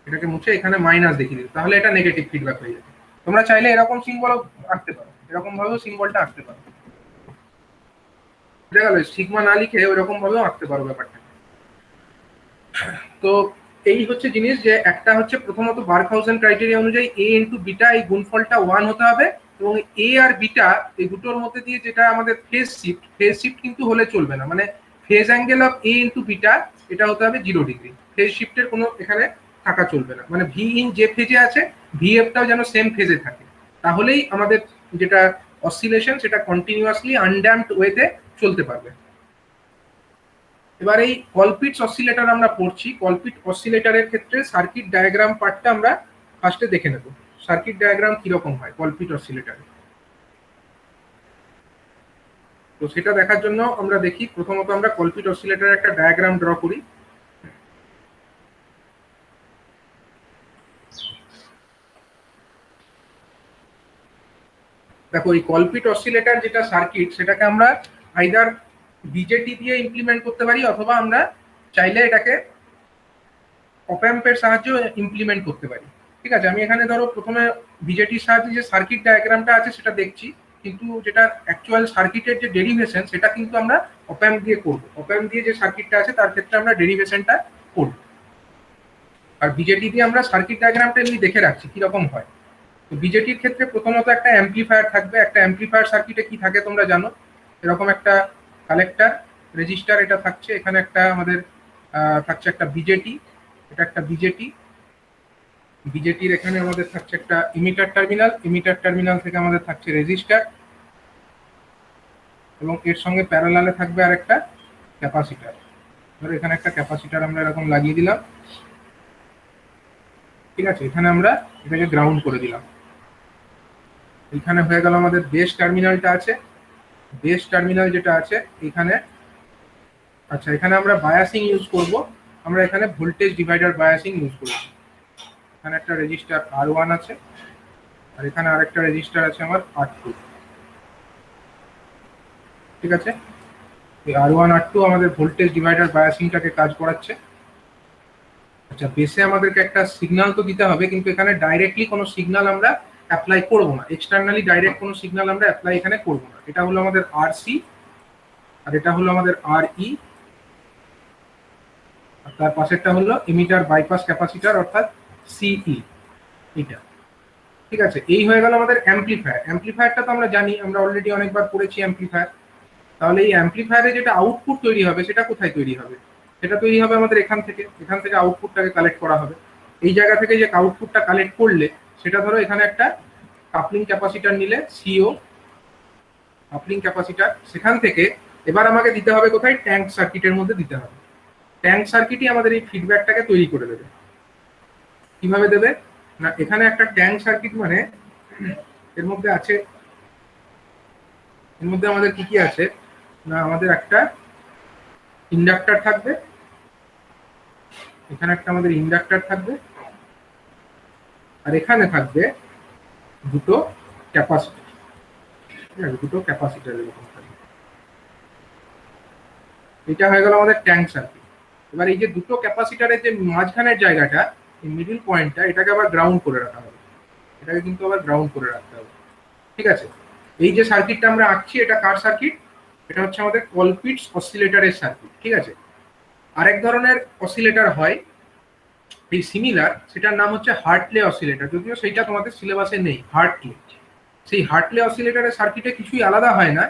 Speaker 1: এটাকে মুছে এখানে মাইনাস দেখিয়ে দিত, তাহলে এটা নেগেটিভ ফিডব্যাক হয়ে যেত। তোমরা চাইলে এরকম সিম্বল আঁকতে পারো, এরকম ভাবেও সিম্বলটা আঁকতে পারো। বুঝা গেল, সিগমা না লিখে ওইরকম ভাবেও আঁকতে পারো ব্যাপারটা। তো এই হচ্ছে জিনিস, যে একটা হচ্ছে প্রথমত বার্কহাউজেন ক্রাইটেরিয়া অনুযায়ী এ ইন্টু বিটা এই গুণফলটা 1 হতে হবে, এবং এ আর বিটা এই দুটোর মধ্যে দিয়ে যেটা আমাদের ফেজ শিফট কিন্তু হলে চলবে না। মানে phase angle of A into beta এটা হতে হবে 0 ডিগ্রি, ফেজ শিফটের কোনো এখানে থাকা চলবে না। মানে ভি ইন যে ফেজে আছে, ভিএফটাও যেন সেম ফেজে থাকে, তাহলেই আমাদের যেটা অসিলেশন সেটা কন্টিনিউয়াসলি আনড্যাম্পড ওয়েতে চলতে পারবে। এবার এই কলপিটস অসিলেটর আমরা পড়ছি। কলপিট অসিলেটরের ক্ষেত্রে সার্কিট ডায়াগ্রাম পার্টটা আমরা ফার্স্টে দেখে নেব। সার্কিট ডায়াগ্রাম কিরকম হয় কলপিট অসিলেটরে। তো সেটা দেখার জন্য আমরা দেখি, প্রথমত আমরা কলপিট অসিলেটরের একটা ডায়াগ্রাম ড্র করি। দেখো এই কলপিট অসিলেটর যেটা সার্কিট, সেটাকে আমরা আইদার বিজেটি দিয়ে ইমপ্লিমেন্ট করতে পারি, অথবা আমরা চাইলে এটাকে অপ অ্যাম্পের সাহায্যে ইমপ্লিমেন্ট করতে পারি। ঠিক আছে, আমি এখানে ধরো প্রথমে বিজেটির সাহায্যে যে সার্কিট ডায়াগ্রামটা আছে সেটা দেখছি, কিন্তু যেটা অ্যাকচুয়াল সার্কিটের যে ডেরিভেশন সেটা কিন্তু আমরা অপ অ্যাম্প দিয়ে করব। অপ অ্যাম্প দিয়ে যে সার্কিটটা আছে তার ক্ষেত্রে আমরা ডেরিভেশনটা করব, আর বিজেটি দিয়ে আমরা সার্কিট ডায়াগ্রামটা এমনি দেখে রাখছি কিরকম হয়। তো বিজেটির ক্ষেত্রে প্রথমত একটা অ্যাম্পলিফায়ার থাকবে। একটা অ্যাম্পলিফায়ার সার্কিটে কি থাকে তোমরা জানো, এরকম একটা কালেক্টর, রেজিস্টার এটা থাকছে, এখানে একটা আমাদের থাকছে একটা বিজেটি, এটা একটা বিজেটি। বিজেটির এখানে আমাদের থাকছে একটা ইমিটার টার্মিনাল, ইমিটার টার্মিনাল থেকে আমাদের থাকছে রেজিস্টার, এবং এর সঙ্গে প্যারালালে থাকবে আর একটা ক্যাপাসিটার। ধরো এখানে একটা ক্যাপাসিটার আমরা এরকম লাগিয়ে দিলাম। ঠিক আছে, এখানে আমরা এটাকে গ্রাউন্ড করে দিলাম। এখানে হয়ে গেল আমাদের বেস টার্মিনালটা আছে। বেস টার্মিনাল যেটা আছে এখানে, আচ্ছা এখানে আমরা বায়াসিং ইউজ করব। আমরা এখানে ভোল্টেজ ডিভাইডার বায়াসিং ইউজ করেছি। এখানে একটা রেজিস্টার R1 আছে, আর এখানে আরেকটা রেজিস্টার আছে আমার R2। ঠিক আছে, এই R1 R2 আমাদের ভোল্টেজ ডিভাইডার বায়াসিংটাকে কাজ করাচ্ছে। আচ্ছা, বেসে আমাদেরকে একটা সিগন্যাল তো দিতে হবে, কিন্তু এখানে ডাইরেক্টলি কোনো সিগন্যাল আমরা অ্যাপ্লাই করব না, এক্সটার্নালি ডাইরেক্ট কোনো সিগন্যাল আমরা অ্যাপ্লাই এখানে করব না। এটা হলো আমাদের RC, আর এটা হলো আমাদের RE, আর তার পাশেরটা হলো এমিটার বাইপাস ক্যাপাসিটর অর্থাৎ CE, এটা। ঠিক আছে, এই হয়ে গেল আমাদের অ্যাম্পলিফায়ার। অ্যাম্পলিফায়ারটা তো আমরা জানি, আমরা অলরেডি অনেকবার পড়েছি অ্যাম্পলিফায়ার। তাহলে এই অ্যাম্পলিফায়ারে যেটা আউটপুট তৈরি হবে সেটা কোথায় তৈরি হবে? সেটা তৈরি হবে আমাদের এখান থেকে। এখান থেকে আউটপুটটাকে কালেক্ট করা হবে। এই জায়গা থেকে যে আউটপুটটা কালেক্ট করলে সেটা ধরো এখানে একটা কাপলিং ক্যাপাসিটর নিলে, CO কাপলিং ক্যাপাসিটর, সেখান থেকে এবার আমাকে দিতে হবে কোথায়? ট্যাঙ্ক সার্কিটের মধ্যে দিতে হবে। ট্যাঙ্ক সার্কিটই আমাদের এই ফিডব্যাকটাকে তৈরি করে দেবে। কিভাবে দেবে না, এখানে একটা ট্যাঙ্ক সার্কিট মানে এর মধ্যে আছে, এর মধ্যে আমাদের কি কি আছে না, আমাদের একটা ইন্ডাক্টর থাকবে, এখানে একটা আমাদের ইন্ডাক্টর থাকবে, আর এখানে থাকবে দুটো ক্যাপাসিটর। ঠিক আছে, দুটো ক্যাপাসিটর এরকম থাকবে। এটা হয়ে গেল আমাদের ট্যাঙ্ক সার্কিট। এবার এই যে দুটো ক্যাপাসিটরের যে মাঝখানের জায়গাটা, এই মিডল পয়েন্টটা, এটাকে আবার গ্রাউন্ড করে রাখা হবে। এটাকে কিন্তু আবার গ্রাউন্ড করে রাখতে হবে। ঠিক আছে, এই যে সার্কিটটা আমরা আঁকছি এটা কার সার্কিট? এটা হচ্ছে আমাদের কলপিটস অসিলেটরের সার্কিট। ঠিক আছে, আরেক ধরনের অসিলেটর হয় এই সিমিলার, সেটার নাম হচ্ছে হার্টলে অসিলেটর, যদিও সেইটা তোমাদের সিলেবাসে নেই। হার্টলে, সেই হার্টলে অসিলেটরের সার্কিটে কিছুই আলাদা হয় না,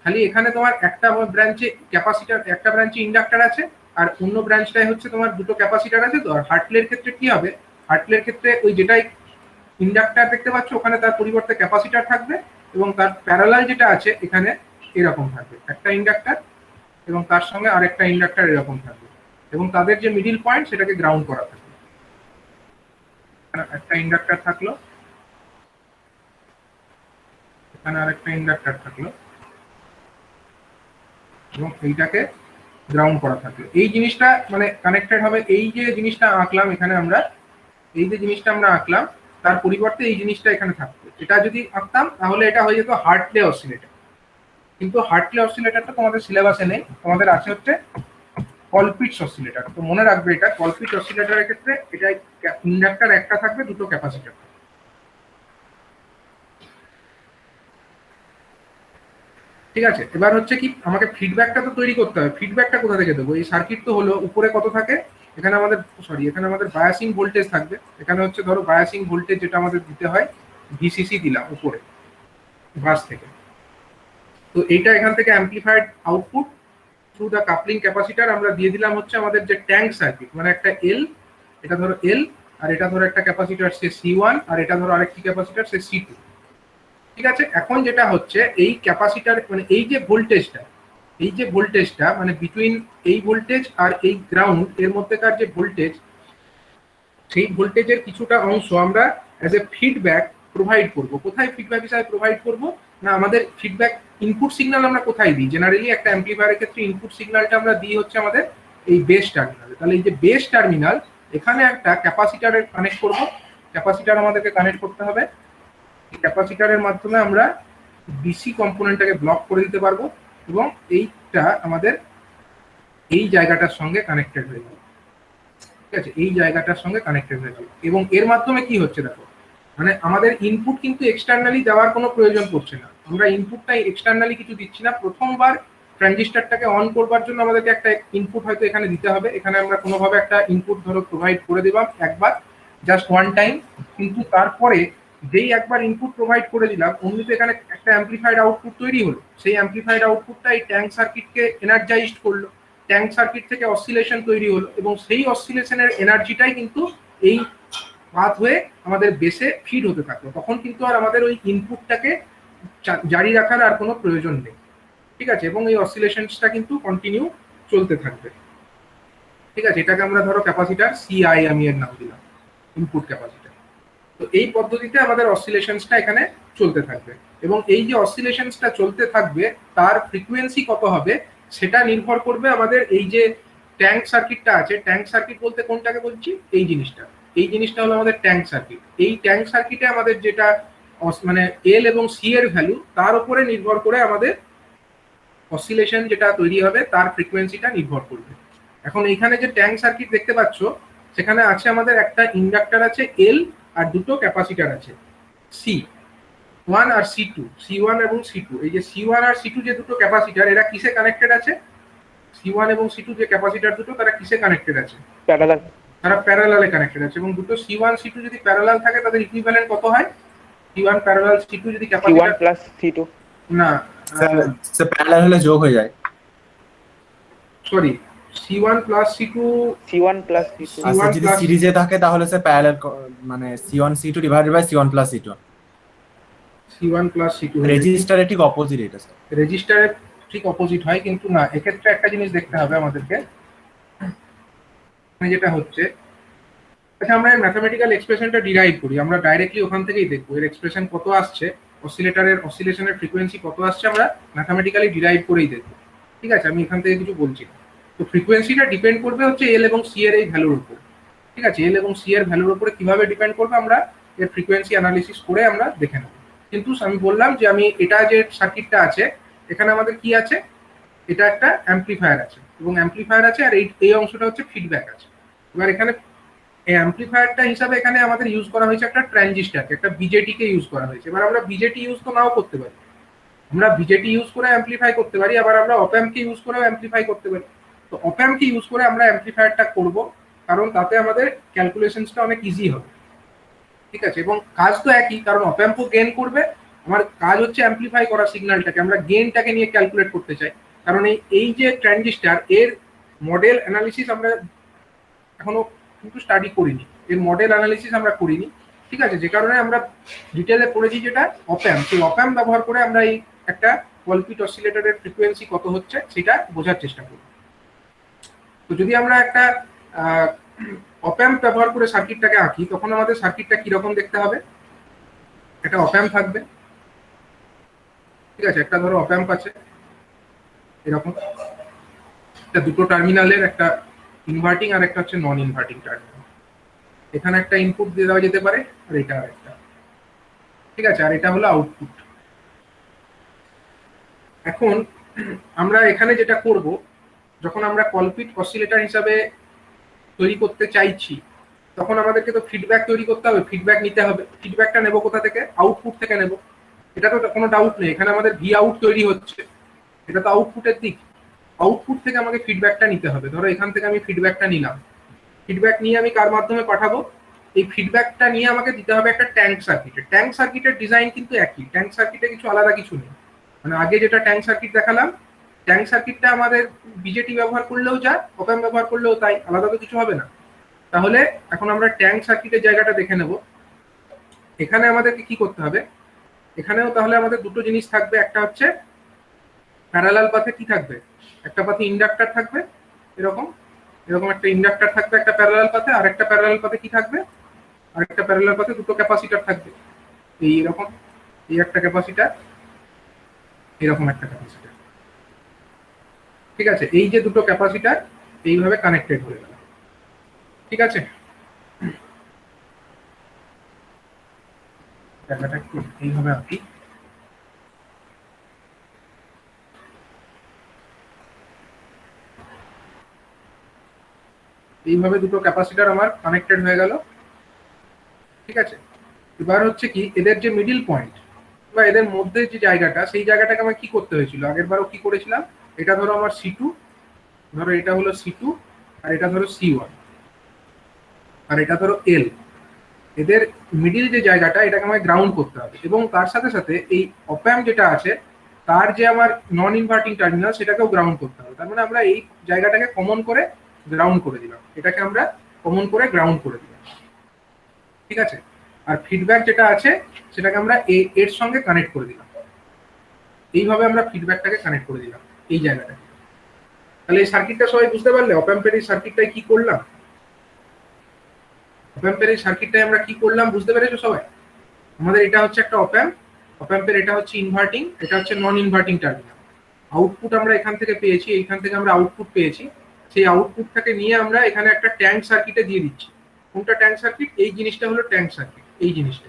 Speaker 1: খালি এখানে তোমার একটা ব্রাঞ্চে ক্যাপাসিটর, একটা ব্রাঞ্চে ইন্ডাক্টর আছে, আর অন্য ব্রাঞ্চটায় হচ্ছে তোমার দুটো ক্যাপাসিটর আছে। তো আর হার্টলের ক্ষেত্রে কি হবে? হার্টলের ক্ষেত্রে ওই যেটাই ইন্ডাক্টর দেখতে পাচ্ছ ওখানে তার পরিবর্তে ক্যাপাসিটর থাকবে, এবং তার প্যারালাল যেটা আছে এখানে এরকম থাকবে, একটা ইন্ডাক্টর এবং তার সঙ্গে আরেকটা ইন্ডাক্টর এরকম থাকবে, এবং তাদের যে মিডিল পয়েন্ট সেটাকে গ্রাউন্ড করা থাকবে। একটা ইন্ডাক্টর থাকলো, এখানে আরেকটা ইন্ডাক্টর থাকলো, এবং এইটাকে গ্রাউন্ড করা থাকলো। এই জিনিসটা মানে কানেক্টেড হবে। এই যে জিনিসটা আঁকলাম এখানে আমরা, এই যে জিনিসটা আমরা আঁকলাম তার পরিবর্তে এই জিনিসটা এখানে থাকতো। এটা যদি আঁকতাম তাহলে এটা হয়ে যেত হার্টলে অসিলেটর, কিন্তু হার্টলে অসিলেটরটা তোমাদের সিলেবাসে নেই, তোমাদের আছে হচ্ছে কলপিটস অসিলেটর। তো মনে রাখবে এটা কলপিটস অসিলেটরের ক্ষেত্রে এটা ইন্ডাক্টর একটা থাকবে, দুটো ক্যাপাসিটর। ঠিক আছে, এবার হচ্ছে কি আমাকে ফিডব্যাকটা তো তৈরি করতে হবে। ফিডব্যাকটা কোথা থেকে দেবো? এই সার্কিট তো হলো, উপরে কত থাকে? এখানে আমাদের এখানে আমাদের বায়াসিং ভোল্টেজ থাকবে। এখানে হচ্ছে ধরো বায়াসিং ভোল্টেজ যেটা আমাদের দিতে হয় VCC দিলাম উপরে বাস থেকে। তো এইটা এখান থেকে amplified output through the coupling capacitor আমরা দিয়ে দিলাম হচ্ছে আমাদের যে ট্যাঙ্ক সার্কিট, মানে একটা L, এটা ধরো L, আর এটা ধরো একটা ক্যাপাসিটর সে C1, আর এটা ধরো আরেকটি ক্যাপাসিটর সে C2। ঠিক আছে, এখন যেটা হচ্ছে এই ক্যাপাসিটর মানে এই যে ভোল্টেজটা মানে বিটুইন এই ভোল্টেজ আর এই গ্রাউন্ড এর মধ্যেকার যে ভোল্টেজ, সেই ভোল্টেজের কিছুটা অংশ আমরা অ্যাজ এ ফিডব্যাক প্রোভাইড করব। কোথায় ফিডব্যাক হিসাবে প্রোভাইড করব না, আমাদের ফিডব্যাক ইনপুট সিগন্যাল আমরা কোথায় দিই, জেনারেলি একটা অ্যাম্পলিফায়ারের ক্ষেত্রে ইনপুট সিগন্যালটা আমরা দিই হচ্ছে আমাদের এই বেস টার্মিনালে। তাহলে এই যে বেস টার্মিনাল, এখানে একটা ক্যাপাসিটারের কানেক্ট করব, ক্যাপাসিটার আমাদেরকে কানেক্ট করতে হবে। ক্যাপাসিটারের মাধ্যমে আমরা ডিসি কম্পোনেন্টটাকে ব্লক করে দিতে পারবো এবং এইটা আমাদের এই জায়গাটার সঙ্গে কানেক্টেড হয়ে যাবে। ঠিক আছে, এই জায়গাটার সঙ্গে কানেক্টেড হয়ে যাবে এবং এর মাধ্যমে কি হচ্ছে দেখো, মানে আমাদের ইনপুট কিন্তু এক্সটার্নালি দেওয়ার কোনো প্রয়োজন পড়ছে না, আমরা ইনপুটটা এক্সটার্নালি কিছু দিচ্ছি না। প্রথমবার ট্রানজিস্টরটাকে অন করবার জন্য আমাদেরকে একটা ইনপুট হয়তো এখানে দিতে হবে, এখানে আমরা কোনোভাবে একটা ইনপুট ধরো প্রোভাইড করে দিলাম একবার, জাস্ট ওয়ান টাইম। কিন্তু তারপরে যেই একবার ইনপুট প্রোভাইড করে দিলাম, অমনি তো এখানে একটা অ্যাম্পলিফাইড আউটপুট তৈরি হলো। সেই অ্যাম্পলিফাইড আউটপুটটা এই ট্যাঙ্ক সার্কিটকে এনার্জাইজড করলো, ট্যাঙ্ক সার্কিট থেকে অসিলেশন তৈরি হলো এবং সেই অসিলেশনের এনার্জিটাই কিন্তু এই পাথ হয়ে আমাদের বেসে ফিড হতে থাকলো। তখন কিন্তু আর আমাদের ওই ইনপুটটাকে জারি রাখার আর কোনো প্রয়োজন নেই। ঠিক আছে, এবং এই অসিলেশনসটা কিন্তু কন্টিনিউ চলতে থাকবে। ঠিক আছে, এটাকে আমরা ধরো ক্যাপাসিটার সিআই আমি এর নাম দিলাম, ইনপুট ক্যাপাসিটার। তো এই পদ্ধতিতে আমাদের অসিলেশনসটা এখানে চলতে থাকবে এবং এই যে অসিলেশনসটা চলতে থাকবে তার ফ্রিকোয়েন্সি কত হবে সেটা নির্ভর করবে আমাদের এই যে ট্যাঙ্ক সার্কিটটা আছে। ট্যাঙ্ক সার্কিট বলতে কোনটাকে বলছি, এই জিনিসটা হলো আমাদের ট্যাঙ্ক সার্কিট। এই ট্যাঙ্ক সার্কিটে আমাদের যেটা মানে এল এবং সি এর ভ্যালু, তার উপরে নির্ভর করে আমাদের অসিলেশন যেটা তৈরি হবে তার ফ্রিকোয়েন্সিটা নির্ভর করবে। এখন এইখানে যে ট্যাঙ্ক সার্কিট দেখতে পাচ্ছ, সেখানে আছে আমাদের একটা ইন্ডাক্টর আছে এল আর দুটো ক্যাপাসিটার আছে C1 আর C1 এবং C2। এই যে C1 আর C2 যে দুটো ক্যাপাসিটার, এরা কিসে কানেক্টেড আছে? C1 এবং C2 যে ক্যাপাসিটার দুটো, তারা কিসে কানেক্টেড আছে?
Speaker 2: প্যারালাল।
Speaker 1: তারা প্যারালালে কানেক্টেড আছে এবং দুটো C1 C2 যদি প্যারালাল থাকে তাদের ইকুইভ্যালেন্ট কত হয়? C1 প্যারালাল C2 যদি ক্যাপাসিটার
Speaker 2: C1 প্লাস C2
Speaker 1: না,
Speaker 3: স্যার প্যারালাল হলে যোগ হয়ে যায়।
Speaker 1: Sorry, C1 plus C2
Speaker 2: C1 plus C2
Speaker 3: আচ্ছা, যদি সিরিজে থাকে তাহলে স্যার প্যারালাল মানে C1 C2 divided by C1 plus C2।
Speaker 1: C1 plus C2
Speaker 3: রেজিস্টারে ঠিক অপোজিট এটা স্যার।
Speaker 1: রেজিস্টারের ঠিক অপোজিট হয়, কিন্তু না, এক্ষেত্রে একটা জিনিস দেখতে হবে আমাদেরকে, যেটা হচ্ছে, আচ্ছা আমরা ম্যাথমেটিক্যাল এক্সপ্রেশনটা ডিরাইভ করি, আমরা ডাইরেক্টলি ওখান থেকেই দেখবো এর এক্সপ্রেশন কত আসছে, অসিলেটরের অসিলেশনের ফ্রিকোয়েন্সি কত আসছে, আমরা ম্যাথমেটিক্যালি ডিরাইভ করেই দেখবো। ঠিক আছে, আমি এখান থেকে কিছু বলছি না। তো ফ্রিকোয়েন্সিটা ডিপেন্ড করবে হচ্ছে এল এবং সি এর এই ভ্যালুর উপর। ঠিক আছে, এল এবং সি এর ভ্যালুর উপরে কিভাবে ডিপেন্ড করবে আমরা এর ফ্রিকোয়েন্সি অ্যানালিসিস করে আমরা দেখে নেব। কিন্তু আমি বললাম যে আমি এটা যে সার্কিটটা আছে, এখানে আমাদের কি আছে, এটা একটা অ্যাম্পলিফায়ার আছে এবং অ্যাম্পলিফায়ার আছে আর এই অংশটা হচ্ছে ফিডব্যাক আছে। এবার এখানে এই অ্যাম্পলিফায়ারটা হিসাবে এখানে আমাদের ইউজ করা হয়েছে একটা ট্রানজিস্টরকে, একটা বিজেটি কে ইউজ করা হয়েছে। এবার আমরা বিজেটি ইউজ তো নাও করতে পারি, আমরা বিজেটি ইউজ করে অ্যাম্পলিফাই করতে পারি, আবার আমরা অপ্যাম্প কে ইউজ করেও অ্যাম্পলিফাই করতে পারি। তো অপ্যাম্প কে ইউজ করে আমরা অ্যাম্পলিফায়ারটা করব, কারণ তাতে আমাদের ক্যালকুলেশনসটা অনেক ইজি হবে। ঠিক আছে, এবং কাজ তো একই, কারণ অপ্যাম্পও গেইন করবে, আমার কাজ হচ্ছে অ্যাম্পলিফাই করা সিগন্যালটাকে, আমরা গেইনটাকে নিয়ে ক্যালকুলেট করতে চাই। কারণ এই যে ট্রানজিস্টর, এর মডেল অ্যানালিসিস আমরা এখনো কিন্তু স্টাডি করিনি, এর মডেল অ্যানালিসিস আমরা করিনি। ঠিক আছে, যে কারণে আমরা ডিটেলে পড়েছি যেটা অপ্যাম্প, সেই অপ্যাম্প ব্যবহার করে আমরা এই একটা কলপিট অসিলেটরের ফ্রিকোয়েন্সি কত হচ্ছে সেটা বোঝার চেষ্টা করি। তো যদি আমরা একটা অপ্যাম্প ব্যবহার করে সার্কিটটাকে আঁকি, তখন আমাদের সার্কিটটা কিরকম দেখতে হবে? একটা অপ্যাম্প থাকবে, ঠিক আছে, একটা ধরো অপ্যাম্প আছে এরকম, একটা দুটো টার্মিনালের, একটা ইনভার্টিং আর একটা হচ্ছে নন ইনভার্টিং টার্মিনাল। এখানে একটা ইনপুট দিয়ে দেওয়া যেতে পারে আর এটা আরেকটা, ঠিক আছে, আর এটা হলো আউটপুট। এখন আমরা এখানে যেটা করব, যখন আমরা কলপিট অসিলেটর হিসাবে তৈরি করতে চাইছি, তখন আমাদেরকে তো ফিডব্যাক তৈরি করতে হবে, ফিডব্যাক নিতে হবে। ফিডব্যাকটা নেব কোথা থেকে? আউটপুট থেকে নেব, এটা তো কোনো ডাউট নেই। এখানে আমাদের ভি আউট তৈরি হচ্ছে, এটা তো আউটপুটের দিক। আউটপুট থেকে আমাকে ফিডব্যাকটা নিতে হবে। ধরো এখান থেকে আমি ফিডব্যাকটা নিলাম, ফিডব্যাক নিয়ে আমি কার মাধ্যমে পাঠাবো? এই ফিডব্যাকটা নিয়ে আমাকে দিতে হবে একটা ট্যাঙ্ক সার্কিটে। ট্যাঙ্ক সার্কিটের ডিজাইন কিন্তু একই, ট্যাঙ্ক সার্কিটে কিছু আলাদা কিছু নেই। মানে আগে যেটা ট্যাঙ্ক সার্কিট দেখালাম, ট্যাঙ্ক সার্কিটটা আমাদের বিজেটি ব্যবহার করলেও যা, অপ্যাম্প ব্যবহার করলেও তাই, আলাদা তো কিছু হবে না। তাহলে এখন আমরা ট্যাঙ্ক সার্কিটের জায়গাটা দেখে নেব। এখানে আমাদেরকে কি করতে হবে? এখানেও তাহলে আমাদের দুটো জিনিস থাকবে, একটা হচ্ছে প্যারালাল পাথে কি থাকবে, একটা পাথে ইন্ডাক্টর থাকবে, এরকম এরকম একটা ইন্ডাক্টর থাকবে একটা প্যারালাল পাথে, আর একটা প্যারালাল পাথে কি থাকবে? আর একটা প্যারালাল পাথে দুটো ক্যাপাসিটার থাকবে, এইরকম, এই একটা ক্যাপাসিটার, এরকম একটা ক্যাপাসিটার। ঠিক আছে, এই যে দুটো ক্যাপাসিটার এইভাবে কানেক্টেড হয়ে গেল। ঠিক আছে, জায়গাটা একটু এইভাবে আঁকি। এইভাবে দুটো ক্যাপাসিটার আমার কানেক্টেড হয়ে গেল। ঠিক আছে, এবার হচ্ছে কি এদের যে মিডিল পয়েন্ট বা এদের মধ্যে যে জায়গাটা, সেই জায়গাটাকে আমার কি করতে হয়েছিল, আগের বারও কি করেছিলাম, এটা ধরো আমার C2, ধরো এটা হলো C2, আর এটা ধরো C1, আর এটা ধরো L। এদের মিডিল যে জায়গাটা এটাকে আমায় গ্রাউন্ড করতে হবে, এবং তার সাথে সাথে এই অপ্যাম্প যেটা আছে তার যে আমার নন ইনভার্টিং টার্মিনাল সেটাকেও গ্রাউন্ড করতে হবে। তার মানে আমরা এই জায়গাটাকে কমন করে গ্রাউন্ড করে দিলাম, এটাকে আমরা কমন করে গ্রাউন্ড করে দিলাম। ঠিক আছে, আর ফিডব্যাক যেটা আছে সেটাকে আমরা এর সঙ্গে কানেক্ট করে দিলাম। এইভাবে আমরা ফিডব্যাকটাকে কানেক্ট করে দিলাম এই জায়গাটাকে। তাহলে এই সার্কিটটা সবাই বুঝতে পারলে অপ্যাম্পের এই সার্কিটটাই কি করলাম, অপ্যাম্পের এই সার্কিটটাই আমরা কি করলাম বুঝতে পেরেছো সবাই? আমাদের এটা হচ্ছে একটা অপ্যাম্প, অপ্যাম্পের এটা হচ্ছে ইনভার্টিং, এটা হচ্ছে নন ইনভার্টিং টার্মিনাল। আউটপুট আমরা এখান থেকে পেয়েছি, এইখান থেকে আমরা আউটপুট পেয়েছি, সেই আউটপুটটাকে নিয়ে আমরা এখানে একটা ট্যাঙ্ক সার্কিটে দিয়ে দিচ্ছি। কোনটা ট্যাঙ্ক সার্কিট? এই জিনিসটা হলো ট্যাঙ্ক সার্কিট। এই জিনিসটা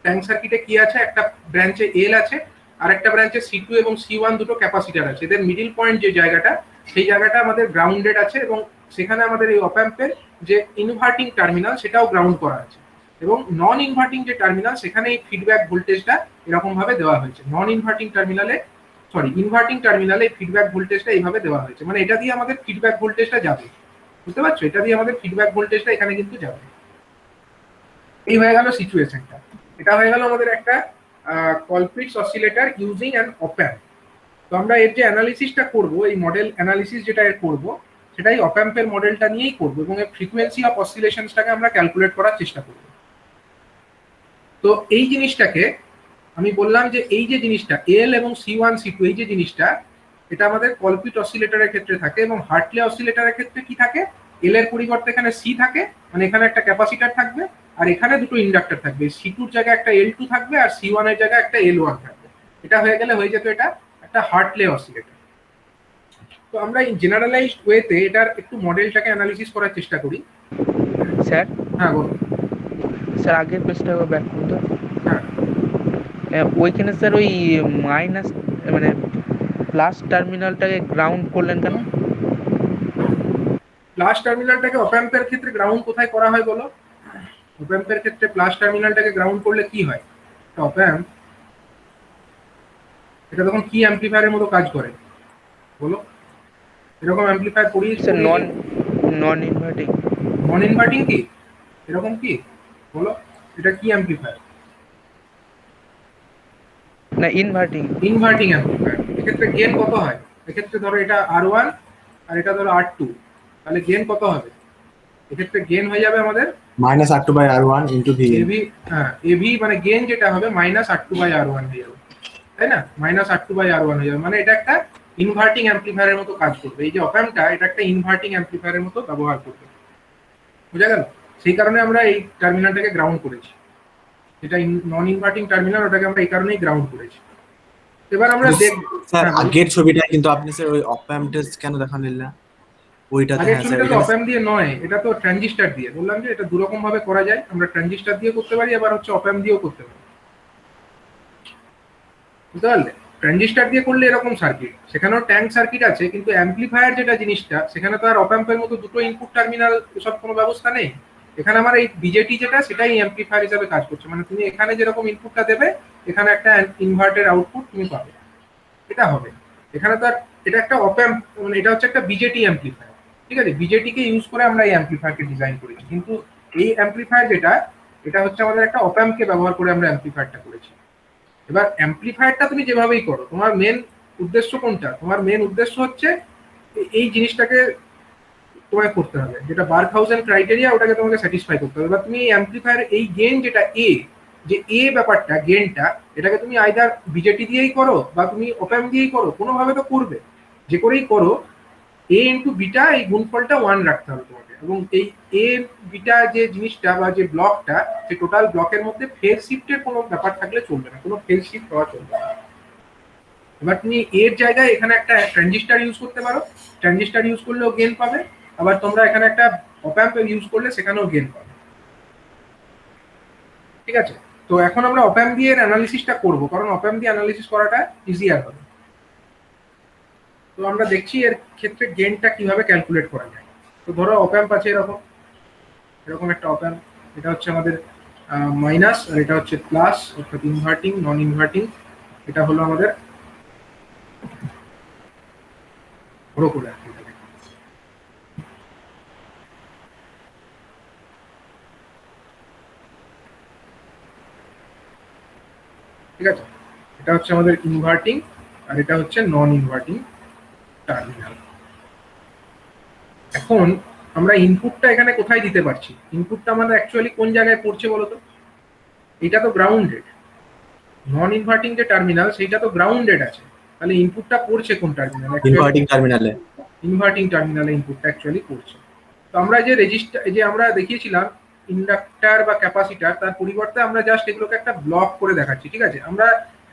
Speaker 1: ট্যাঙ্ক সার্কিটে কি আছে, একটা ব্রাঞ্চে এল আছে আর একটা ব্রাঞ্চে C2 এবং C1 দুটো ক্যাপাসিটার আছে। এদের মিডিল পয়েন্ট যে জায়গাটা, সেই জায়গাটা আমাদের গ্রাউন্ডেড আছে, এবং সেখানে আমাদের এই অপ্যাম্পের যে ইনভার্টিং টার্মিনাল সেটাও গ্রাউন্ড করা আছে, এবং নন ইনভার্টিং যে টার্মিনাল সেখানে এই ফিডব্যাক ভোল্টেজটা এরকম ভাবে দেওয়া হয়েছে। নন ইনভার্টিং টার্মিনালে, সরি ইনভার্টিং টার্মিনালে ফিডব্যাক ভোল্টেজটা এইভাবে দেওয়া হয়েছে, মানে এটা দিয়ে আমাদের ফিডব্যাক ভোল্টেজটা যাবে। বুঝতে পারছো? এটা দিয়ে আমাদের ফিডব্যাক ভোল্টেজটা এখানে কিন্তু যাবে। এই হয়ে গেল সিচুয়েশনটা। এটা হয়ে গেল আমাদের একটা কলপিটস অসিলেটর ইউজিং অ্যান অপ্যাম্প। তো আমরা এর যে অ্যানালিসিসটা করব, এই মডেল অ্যানালিসিস যেটা এর করব, সেটাই অপ্যাম্পের মডেলটা নিয়েই করব, এবং এর ফ্রিকোয়েন্সি অফ অসিলেশনসটাকে আমরা ক্যালকুলেট করার চেষ্টা করব। তো এই জিনিসটাকে আমি বললাম যে এই যে জিনিসটা এল এবং C1 C2, এই যে জিনিসটা, এটা আমাদের কলপিট অসিলেটরের ক্ষেত্রে থাকে, এবং হার্টলে অসিলেটরের ক্ষেত্রে কি থাকে, এল এর পরিবর্তে এখানে সি থাকে, মানে এখানে একটা ক্যাপাসিটার থাকবে আর এখানে দুটো ইন্ডাক্টর থাকবে। C2 এর জায়গায় একটা L2 থাকবে আর C1 এর জায়গায় একটা L1 থাকবে। এটা হয়ে গেলে হয়ে যেত এটা একটা হার্টলে অসিলেটর। তো আমরা এই জেনারেলাইজড ওয়েতে এটার একটু মডেলটাকে অ্যানালিসিস করার চেষ্টা করি।
Speaker 2: স্যার,
Speaker 1: হ্যাঁ বলুন।
Speaker 2: স্যার আগের পেজটা ব্যাক করুন তো।
Speaker 1: হ্যাঁ,
Speaker 2: ওইখানে স্যার ওই মাইনাস মানে প্লাস টার্মিনালটাকে গ্রাউন্ড করলেন কেন?
Speaker 1: প্লাস টার্মিনালটাকে অপ্যাম্পের ক্ষেত্রে গ্রাউন্ড কোথায় করা হয় বলো? অপ্যাম্পের ক্ষেত্রে প্লাস টার্মিনালটাকে গ্রাউন্ড করলে কি হয়? অপ্যাম্প এটা তখন কি অ্যাম্পলিফায়ারের মতো কাজ করে বলো? এরকম অ্যাম্পলিফায়ার করিয়ে
Speaker 2: স্যার নন ইনভার্টিং।
Speaker 1: নন ইনভার্টিং কি এরকম কি বলো? এটা কি অ্যাম্পলিফায়ার?
Speaker 2: না ইনভার্টিং।
Speaker 1: Inverting amplifier. এক্ষেত্রে গেন কত হয়? এক্ষেত্রে ধরো এটা R1 আর এটা ধরো R2, তাহলে গেন কত হবে? এক্ষেত্রে গেন হয়ে যাবে আমাদের
Speaker 3: -R2/R1 * V।
Speaker 1: এভি। হ্যাঁ, এভি মানে গেন যেটা হবে -R2/R1 হয়ে যাবে, তাই না? -R2/R1 হয়ে যাবে, মানে এটা একটা ইনভার্টিং অ্যাম্পলিফায়ারের মতো কাজ করবে। এই যে অপ্যাম্পটা, এটা একটা ইনভার্টিং অ্যাম্পলিফায়ারের মতো ব্যবহার করবে। বুঝা গেল? সেই কারণে আমরা এই টার্মিনালটাকে গ্রাউন্ড করেছি। এটা নন ইনভার্টিং টার্মিনাল, ওটাকে আমরা এই কারণেই গ্রাউন্ড করেছি। এবার আমরা দেখব
Speaker 3: স্যার আগের ছবিটা কিন্তু আপনি স্যার ওই অপ্যাম্প টেস্ট কেন দেখালেন না? ওইটাতে
Speaker 1: আগের
Speaker 3: হ্যাঁ স্যার,
Speaker 1: ছবিটা তো অপ্যাম্প দিয়ে নয়, এটা তো ট্রানজিস্টর দিয়ে। বললাম যে এটা দুরকম ভাবে করা যায়, আমরা ট্রানজিস্টর দিয়ে করতে পারি, আবার হচ্ছে অপ্যাম্প দিয়েও করতে পারি। বুঝতে পারলে? ট্রানজিস্টর দিয়ে করলে এরকম সার্কিট, সেখানেও ট্যাঙ্ক সার্কিট আছে, কিন্তু অ্যাম্পলিফায়ার যেটা জিনিসটা, সেখানে তো আর অপ্যাম্পের মতো দুটো ইনপুট টার্মিনাল এসব কোনো ব্যবস্থা নেই। এখানে আমার এই বিজেটি যেটা, সেটাই অ্যাম্পলিফায়ার হিসাবে কাজ করছে, মানে তুমি এখানে যেরকম ইনপুটটা দেবে, এখানে একটা ইনভার্টের আউটপুট তুমি পাবে, এটা হবে। এখানে তো আর এটা একটা অপ্যাম্প, মানে এটা হচ্ছে একটা বিজেটি অ্যাম্পলিফায়ার। ঠিক আছে, বিজেটিকে ইউজ করে আমরা এই অ্যাম্পলিফায়ারকে ডিজাইন করেছি, কিন্তু এই অ্যাম্পলিফায়ার যেটা, এটা হচ্ছে আমাদের একটা অপ্যাম্পকে ব্যবহার করে আমরা অ্যাম্পলিফায়ারটা করেছি। এবার অ্যাম্পলিফায়ারটা তুমি যেভাবেই করো, তোমার মেন উদ্দেশ্য কোনটা? তোমার মেন উদ্দেশ্য হচ্ছে এই জিনিসটাকে তোমায় করতে হবে, যেটা বার্কহাউসেন ক্রাইটেরিয়া, ওটাকে তোমাকে স্যাটিসফাই করতে হবে। এবার তুমি এই অ্যাম্পলিফায়ার এই গেইন যেটা যে ব্যাপারটা, গেইনটা, এটাকে তুমি আইদার বিজেটি দিয়েই করো বা তুমি অপ্যাম্প দিয়েই করো, কোনোভাবে তো করবে, যে করেই করো, A × β এই গুণফলটা 1 রাখতে হবে তোমাকে। এবং এই এ বিটা যে জিনিসটা বা যে ব্লকটা, সেই টোটাল ব্লকের মধ্যে ফেজ শিফটের কোনো ব্যাপার থাকলে চলবে না, কোনো ফেজ শিফট হওয়া চলবে না। এবার তুমি এর জায়গায় এখানে একটা ট্রানজিস্টার ইউজ করতে পারো, ট্রানজিস্টার ইউজ করলেও গেন পাবে, আবার তোমরা এখানে একটা অপ অ্যাম্প ইউজ করলে সেখানেও গেন পাবে। ঠিক আছে, তো এখন আমরা অপ অ্যাম্প দিয়ে অ্যানালিসিসটা করবো, কারণ অপ অ্যাম্প দিয়ে অ্যানালিসিস করাটা ইজিয়ার হবে। তো আমরা দেখছি এর ক্ষেত্রে গেনটা কিভাবে ক্যালকুলেট করা যায়। তো ধরো অপ অ্যাম্প আছে এরকম, এরকম একটা অপ অ্যাম্প, এটা হচ্ছে আমাদের মাইনাস আর এটা হচ্ছে প্লাস, অর্থাৎ ইনভার্টিং নন ইনভার্টিং। এটা হলো আমাদের বড় করে আর কি এটাকে। ঠিক আছে, এটা হচ্ছে আমাদের ইনভার্টিং আর এটা হচ্ছে নন ইনভার্টিং টার্মিনাল। এখন আমরা ইনপুটটা এখানে কোথায় দিতে পারছি, ইনপুটটা আমাদের অ্যাকচুয়ালি কোন জায়গায় পড়ছে বলতো? এটা তো গ্রাউন্ডেড, নন ইনভার্টিং যে টার্মিনাল সেইটা তো গ্রাউন্ডেড আছে, তাহলে ইনপুটটা পড়ছে কোন টার্মিনালে?
Speaker 3: ইনভার্টিং টার্মিনালে।
Speaker 1: ইনভার্টিং টার্মিনালে ইনপুটটা অ্যাকচুয়ালি পড়ছে। তো আমরা যে রেজিস্টার, যে আমরা দেখিয়েছিলাম ইন্ডাক্টর বা ক্যাপাসিটার, তার পরিবর্তে আমরা জাস্ট এগুলোকে একটা ব্লক করে দেখাচ্ছি। ঠিক আছে, আমরা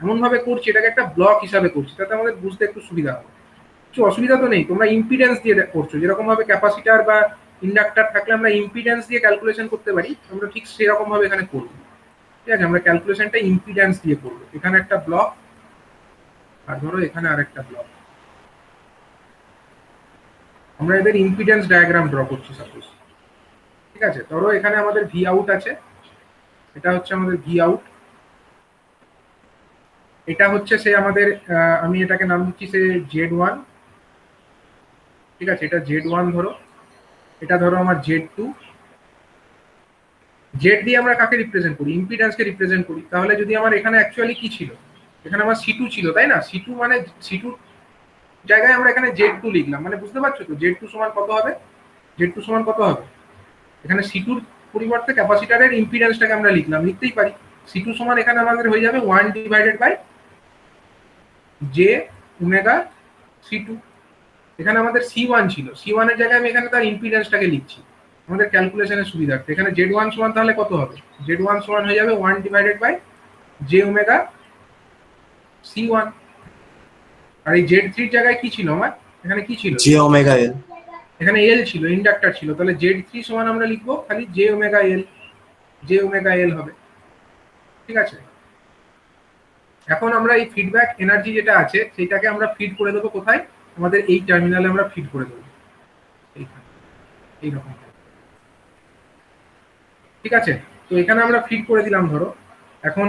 Speaker 1: এমন ভাবে করছি এটাকে একটা ব্লক হিসাবে করছি, তাতে আমাদের বুঝতে একটু সুবিধা হবে। কিছু অসুবিধা তো নেই, তোমরা ইম্পিডেন্স দিয়ে করছো, যেরকম ভাবে ক্যাপাসিটার বা ইন্ডাক্টর থাকলে আমরা ইম্পিডেন্স দিয়ে ক্যালকুলেশন করতে পারি, আমরা ঠিক সেরকম ভাবে এখানে করবো। ঠিক আছে, আমরা ক্যালকুলেশনটা ইম্পিডেন্স দিয়ে করবো। এখানে একটা ব্লক আর ধরো এখানে আরেকটা ব্লক, আমরা এদের ইম্পিডেন্স ডায়াগ্রাম ড্র করছি সাপোজ। ঠিক আছে, ধরো এখানে আমাদের ভি আউট আছে, এটা হচ্ছে আমাদের ভি আউট, এটা হচ্ছে সে আমাদের আমি এটাকে নাম দিচ্ছি সে Z1। ঠিক আছে, এটা Z1 ধরো, এটা ধরো আমার Z2। জেড দিয়ে আমরা কাকে রিপ্রেজেন্ট করি? ইম্পিডেন্সকে রিপ্রেজেন্ট করি। তাহলে যদি আমার এখানে অ্যাকচুয়ালি কি ছিল, এখানে আমার C2 ছিল, তাই না? C2 মানে C2 জায়গায় আমরা এখানে Z2 লিখলাম, মানে বুঝতে পারছো তো Z2 সমান কত হবে? Z2 সমান কত হবে? এখানে C2 র পরিবর্তে ক্যাপাসিটরের ইম্পিডেন্সটাকে আমরা লিখলাম, লিখতেই পারি। C2 সমান এখানে আমাদের হয়ে যাবে 1 divided by J omega C2। এখানে আমাদের C1 ছিল, C1 এর জায়গায় আমি এখানে তার ইম্পিডেন্সটাকে লিখছি আমাদের ক্যালকুলেশনের সুবিধার্থে। এখানে Z1 সমান তাহলে কত হবে? Z1 সমান হয়ে যাবে 1 divided by J omega C1। আর এই Z3 এর জায়গায় কি ছিল আমার? এখানে কি ছিল?
Speaker 3: J omega L।
Speaker 1: এখানে L ছিল, ইন্ডাক্টর ছিল, তাহলে Z3 সমান আমরা লিখবো খালি J omega L, J omega L হবে। ঠিক আছে, এখন আমরা এই ফিডব্যাক এনার্জি যেটা আছে সেটাকে আমরা ফিড করে দেবো কোথায়? আমাদের এই টার্মিনালে আমরা ফিড করে দেবো এইখানে, এইরকম। ঠিক আছে, তো এখানে আমরা ফিড করে দিলাম ধরো। এখন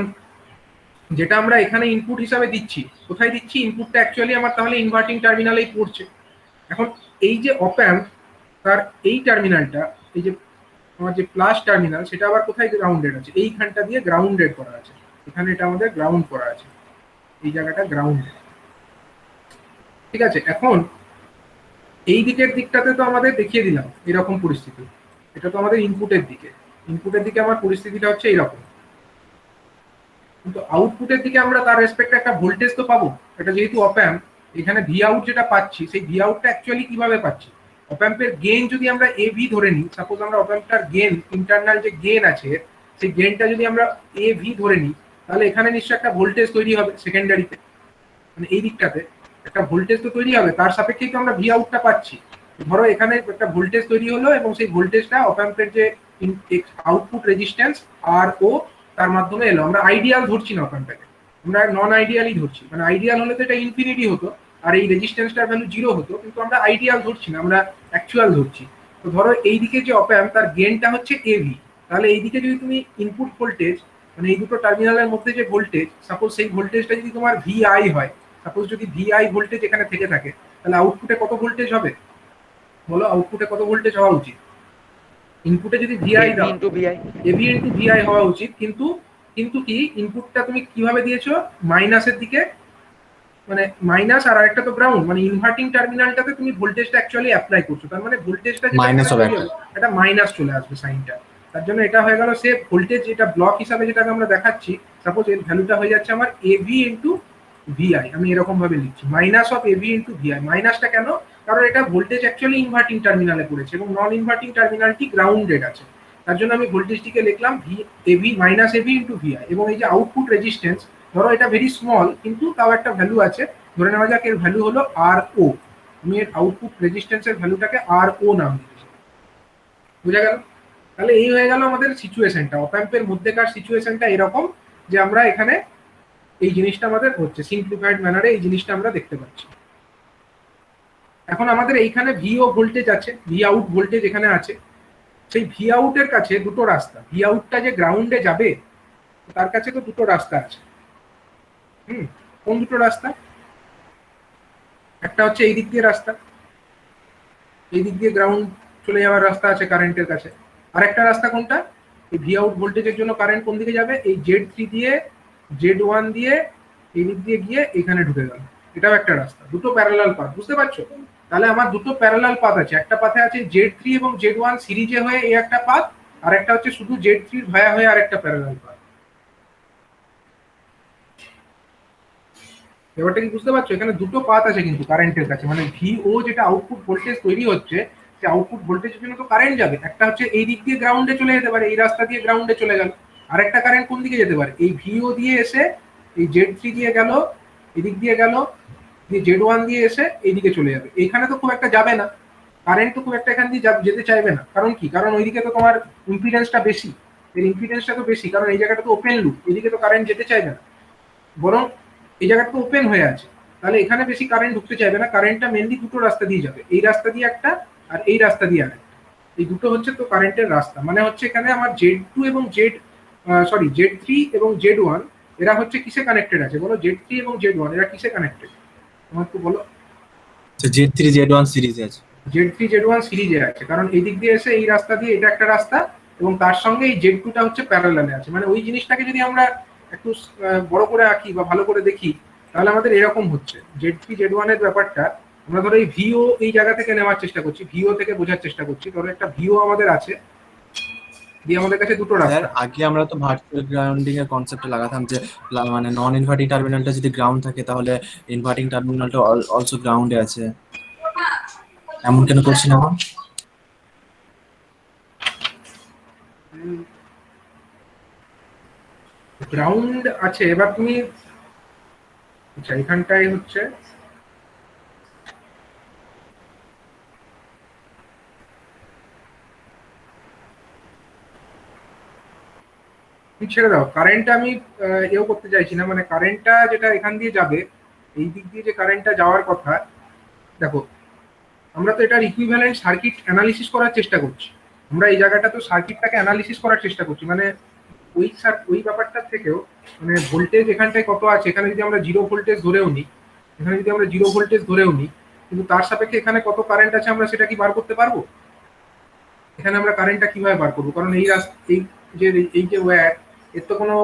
Speaker 1: যেটা আমরা এখানে ইনপুট হিসাবে দিচ্ছি, কোথায় দিচ্ছি? ইনপুটটা অ্যাকচুয়ালি আমার তাহলে ইনভার্টিং টার্মিনালেই পড়ছে। এখন এই যে অপ অ্যাম্প, তার এই টার্মিনালটা, এই যে আমার যে প্লাস টার্মিনাল, সেটা আবার কোথায় গ্রাউন্ডেড আছে? এইখানটা দিয়ে গ্রাউন্ডেড করা আছে, এখানে এটা আমাদের গ্রাউন্ড করা আছে, এই জায়গাটা গ্রাউন্ডেড। ঠিক আছে, এখন এই দিকের দিকটাতে তো আমাদের দেখিয়ে দিলাম এরকম পরিস্থিতি, এটা তো আমাদের ইনপুটের দিকে। ইনপুটের দিকে আমার পরিস্থিতিটা হচ্ছে এইরকম, কিন্তু আউটপুটের দিকে আমরা তার রেসপেক্টে একটা ভোল্টেজ তো পাবো। এটা যেহেতু অপ অ্যাম্প, এখানে ভি আউট যেটা পাচ্ছি, সেই ভি আউটটা অ্যাকচুয়ালি কিভাবে পাচ্ছি? অপ অ্যাম্পের গেইন যদি আমরা এভি ধরে নিই, সাপোজ আমরা অপ অ্যাম্পটার গেইন, ইন্টারনাল যে গেইন আছে, সেই গেইনটা যদি আমরা এভি ধরে নিই, তাহলে এখানে নিশ্চয়ই একটা ভোল্টেজ তৈরি হবে সেকেন্ডারিতে, মানে এই দিকটাতে একটা ভোল্টেজ তো তৈরি হবে, তার সাপেক্ষেই তো আমরা ভি আউটটা পাচ্ছি। ধরো এখানে একটা ভোল্টেজ তৈরি হলো এবং সেই ভোল্টেজটা অপ অ্যাম্পের যে আউটপুট রেজিস্ট্যান্স আর ও তার মাধ্যমে এলো। আমরা আইডিয়াল ধরছি না অপ অ্যাম্পটাকে, আমরা নন আইডিয়ালই ধরছি। মানে আইডিয়াল হলে তো এটা ইনফিনিটি হতো আর এই রেজিস্ট্যান্সটার ভ্যালু 0 হতো, কিন্তু আমরা আইডিয়াল ধরছি না, আমরা অ্যাকচুয়াল ধরছি। তো ধরো এইদিকে যে অপ অ্যাম্প, তার গেইনটা হচ্ছে এভি, তাহলে এইদিকে যদি তুমি ইনপুট ভোল্টেজ, মানে এই দুটো টার্মিনালের মধ্যে যে ভোল্টেজ, সাপোজ সেই ভোল্টেজটা যদি তোমার ভিআই হয়, সাপোজ যদি ভিআই ভোল্টেজ এখানে থেকে থাকে, তাহলে আউটপুটে কত ভোল্টেজ হবে বলো? আউটপুটে কত ভোল্টেজ হওয়া উচিত? ইনপুটে যদি ভিআই দাও, এভি ইনটু ভিআই হওয়া উচিত, কিন্তু কিন্তু কি ইনপুটটা তুমি কিভাবে দিয়েছো? মাইনাসের দিকে, মানে মাইনাস আর আরেকটা তো গ্রাউন্ড, মানে ইনভার্টিং টার্মিনালটাতে তুমি ভোল্টেজটা অ্যাকচুয়ালি অ্যাপ্লাই করছো, তার মানে ভোল্টেজটা
Speaker 3: মাইনাস হবে,
Speaker 1: এটা মাইনাস চলে আসবে সাইনটা। তার জন্য এটা হয়ে গেল সে ভোল্টেজ, যেটা ব্লক হিসাবে যেটাকে আমরা দেখাচ্ছি, সাপোজ এর ভ্যালুটা হয়ে যাচ্ছে আমার এভি ইনটু ভিআই। আমি এরকম ভাবে লিখছি minus of AV into VI. মাইনাসটা কেন? কারণ এটা ভোল্টেজ অ্যাকচুয়ালি ইনভার্টিং টার্মিনালে পড়েছে এবং নন ইনভার্টিং টার্মিনালটি গ্রাউন্ডেড আছে। তার জন্য আমি ভোল্টেজটিকে লিখলাম V AB minus AB into VI. এবং এই যে আউটপুট রেজিস্ট্যান্স, ধরো এটা ভেরি স্মল কিন্তু তাও একটা ভ্যালু আছে, ধরে নেওয়া যাক এর ভ্যালু হলো আর ও। আমি এর আউটপুট রেজিস্ট্যান্সের ভ্যালুটাকে আর ও নাম দিয়েছি। বুঝা গেল? তাহলে এই হয়ে গেল আমাদের সিচুয়েশনটা, অপ অ্যাম্পের মধ্যেকার সিচুয়েশনটা এরকম যে আমরা এখানে এই জিনিসটা আমাদের হচ্ছে সিম্পলিফাইড ম্যানারে এই জিনিসটা আমরা দেখতে পাচ্ছি। এখন আমাদের এইখানে ভিও ভোল্টেজ আছে, ভি আউট ভোল্টেজ এখানে আছে। সেই ভি আউটের কাছে দুটো রাস্তা, ভি আউটটা যে গ্রাউন্ডে যাবে তার কাছে তো দুটো রাস্তা আছে। কোন দুটো রাস্তা? একটা হচ্ছে এই দিক দিয়ে রাস্তা, এই দিক দিয়ে গ্রাউন্ড চলে যাওয়ার রাস্তা আছে কারেন্টের কাছে। আর একটা রাস্তা কোনটা? এই ভি আউট ভোল্টেজের জন্য কারেন্ট কোন দিকে যাবে? এই Z3 দিয়ে Z1 দিয়ে এই দিক দিয়ে গিয়ে এখানে ঢুকে গেল। এটাও একটা রাস্তা, দুটো প্যারালাল পাথ। বুঝতে পারছো? তাহলে আমার দুটো প্যারালাল পাথ আছে, একটা পাথে আছে Z3 এবং Z1 সিরিজে হয়ে এই একটা পাথ, আর একটা হচ্ছে শুধু Z3 ভায়া হয়ে আরেকটা প্যারালাল পাথ। ব্যাপারটা কি বুঝতে পারছো? এখানে দুটো পাথ আছে কিন্তু কারেন্টের কাছে, মানে ভিও যেটা আউটপুট ভোল্টেজ তৈরি হচ্ছে, সে আউটপুট ভোল্টেজের জন্য তো কারেন্ট যাবে। একটা হচ্ছে এই দিক দিয়ে গ্রাউন্ডে চলে যেতে পারে, এই রাস্তা দিয়ে গ্রাউন্ডে চলে গেল। আরেকটা কারেন্ট কোন দিকে যেতে পারে? এই ভিও দিয়ে এসে এই Z3 দিয়ে গেল, এদিক দিয়ে গেল, Z1 দিয়ে এসে এইদিকে চলে যাবে। এইখানে তো খুব একটা যাবে না কারেন্ট, তো খুব একটা এখান দিয়ে যেতে চাইবে না। কারণ কি? কারণ ওইদিকে তো তোমার ইম্পিডেন্সটা বেশি, এর ইম্পিডেন্সটা তো বেশি, কারণ এই জায়গাটা তো ওপেন লুপ, এদিকে তো কারেন্ট যেতে চাইবে না, বরং এই জায়গাটা তো ওপেন হয়ে আছে। তাহলে এখানে বেশি কারেন্ট ঢুকতে চাইবে না, কারেন্টটা মেনলি দুটো রাস্তা দিয়ে যাবে, এই রাস্তা দিয়ে একটা আর এই রাস্তা দিয়ে আরেকটা। এই দুটো হচ্ছে তো কারেন্টের রাস্তা। মানে হচ্ছে এখানে আমার Z2 এবং Z3 এবং Z1 এরা হচ্ছে কিসে কানেক্টেড আছে বলো? Z3 এবং Z1 এরা কিসে কানেক্টেড আমার একটু বলো।
Speaker 3: Z3 Z1 সিরিজে আছে।
Speaker 1: Z3 Z1 সিরিজে আছে, কারণ এই দিক দিয়ে এসে এই রাস্তা দিয়ে এটা একটা রাস্তা এবং তার সঙ্গে এই Z2টা হচ্ছে প্যারালালে আছে। মানে ওই জিনিসটাকে যদি আমরা একটু বড় করে আঁকি বা ভালো করে দেখি, তাহলে আমাদের এরকম হচ্ছে Z3 Z1 এর ব্যাপারটা। আমরা ধরো এই ভিও এই জায়গা থেকে নেওয়ার চেষ্টা করছি, ভিও থেকে বোঝার চেষ্টা করছি। ধরো একটা ভিও আমাদের আছে, দিয়ে আমাদের কাছে দুটো
Speaker 3: স্যার
Speaker 1: রাস্তা।
Speaker 3: আগে আমরা তো ভার্চুয়াল গ্রাউন্ডিং এর কনসেপ্টে লাগাতাম যে মানে নন ইনভার্টিং টার্মিনালটা যদি গ্রাউন্ড থাকে তাহলে ইনভার্টিং টার্মিনালটা অলসো গ্রাউন্ডে আছে, এমন কেন করছি না এখন?
Speaker 1: গ্রাউন্ড আছে, এবার তুমি আচ্ছা এখানটাই হচ্ছে ছেড়ে দাও কারেন্টটা। আমি এও করতে চাইছি না, মানে কারেন্টটা যেটা এখান দিয়ে যাবে, এই দিক দিয়ে যে কারেন্টটা যাওয়ার কথা, দেখো আমরা তো এটার ইকুইভ্যালেন্ট সার্কিট অ্যানালিসিস করার চেষ্টা করছি। আমরা এই জায়গাটা তো সার্কিটটাকে অ্যানালিসিস করার চেষ্টা করছি, মানে ওই ব্যাপারটা থেকেও মানে ভোল্টেজ এখানটায় কত আছে, এখানে যদি আমরা 0 ভোল্টেজ ধরেও নিই, এখানে যদি আমরা 0 ভোল্টেজ ধরেও নিই, কিন্তু তার সাপেক্ষে এখানে কত কারেন্ট আছে আমরা সেটা কি বার করতে পারবো? এখানে আমরা কারেন্টটা কিভাবে বার করবো? কারণ এই যে ওয়্যার, এর তো কোনো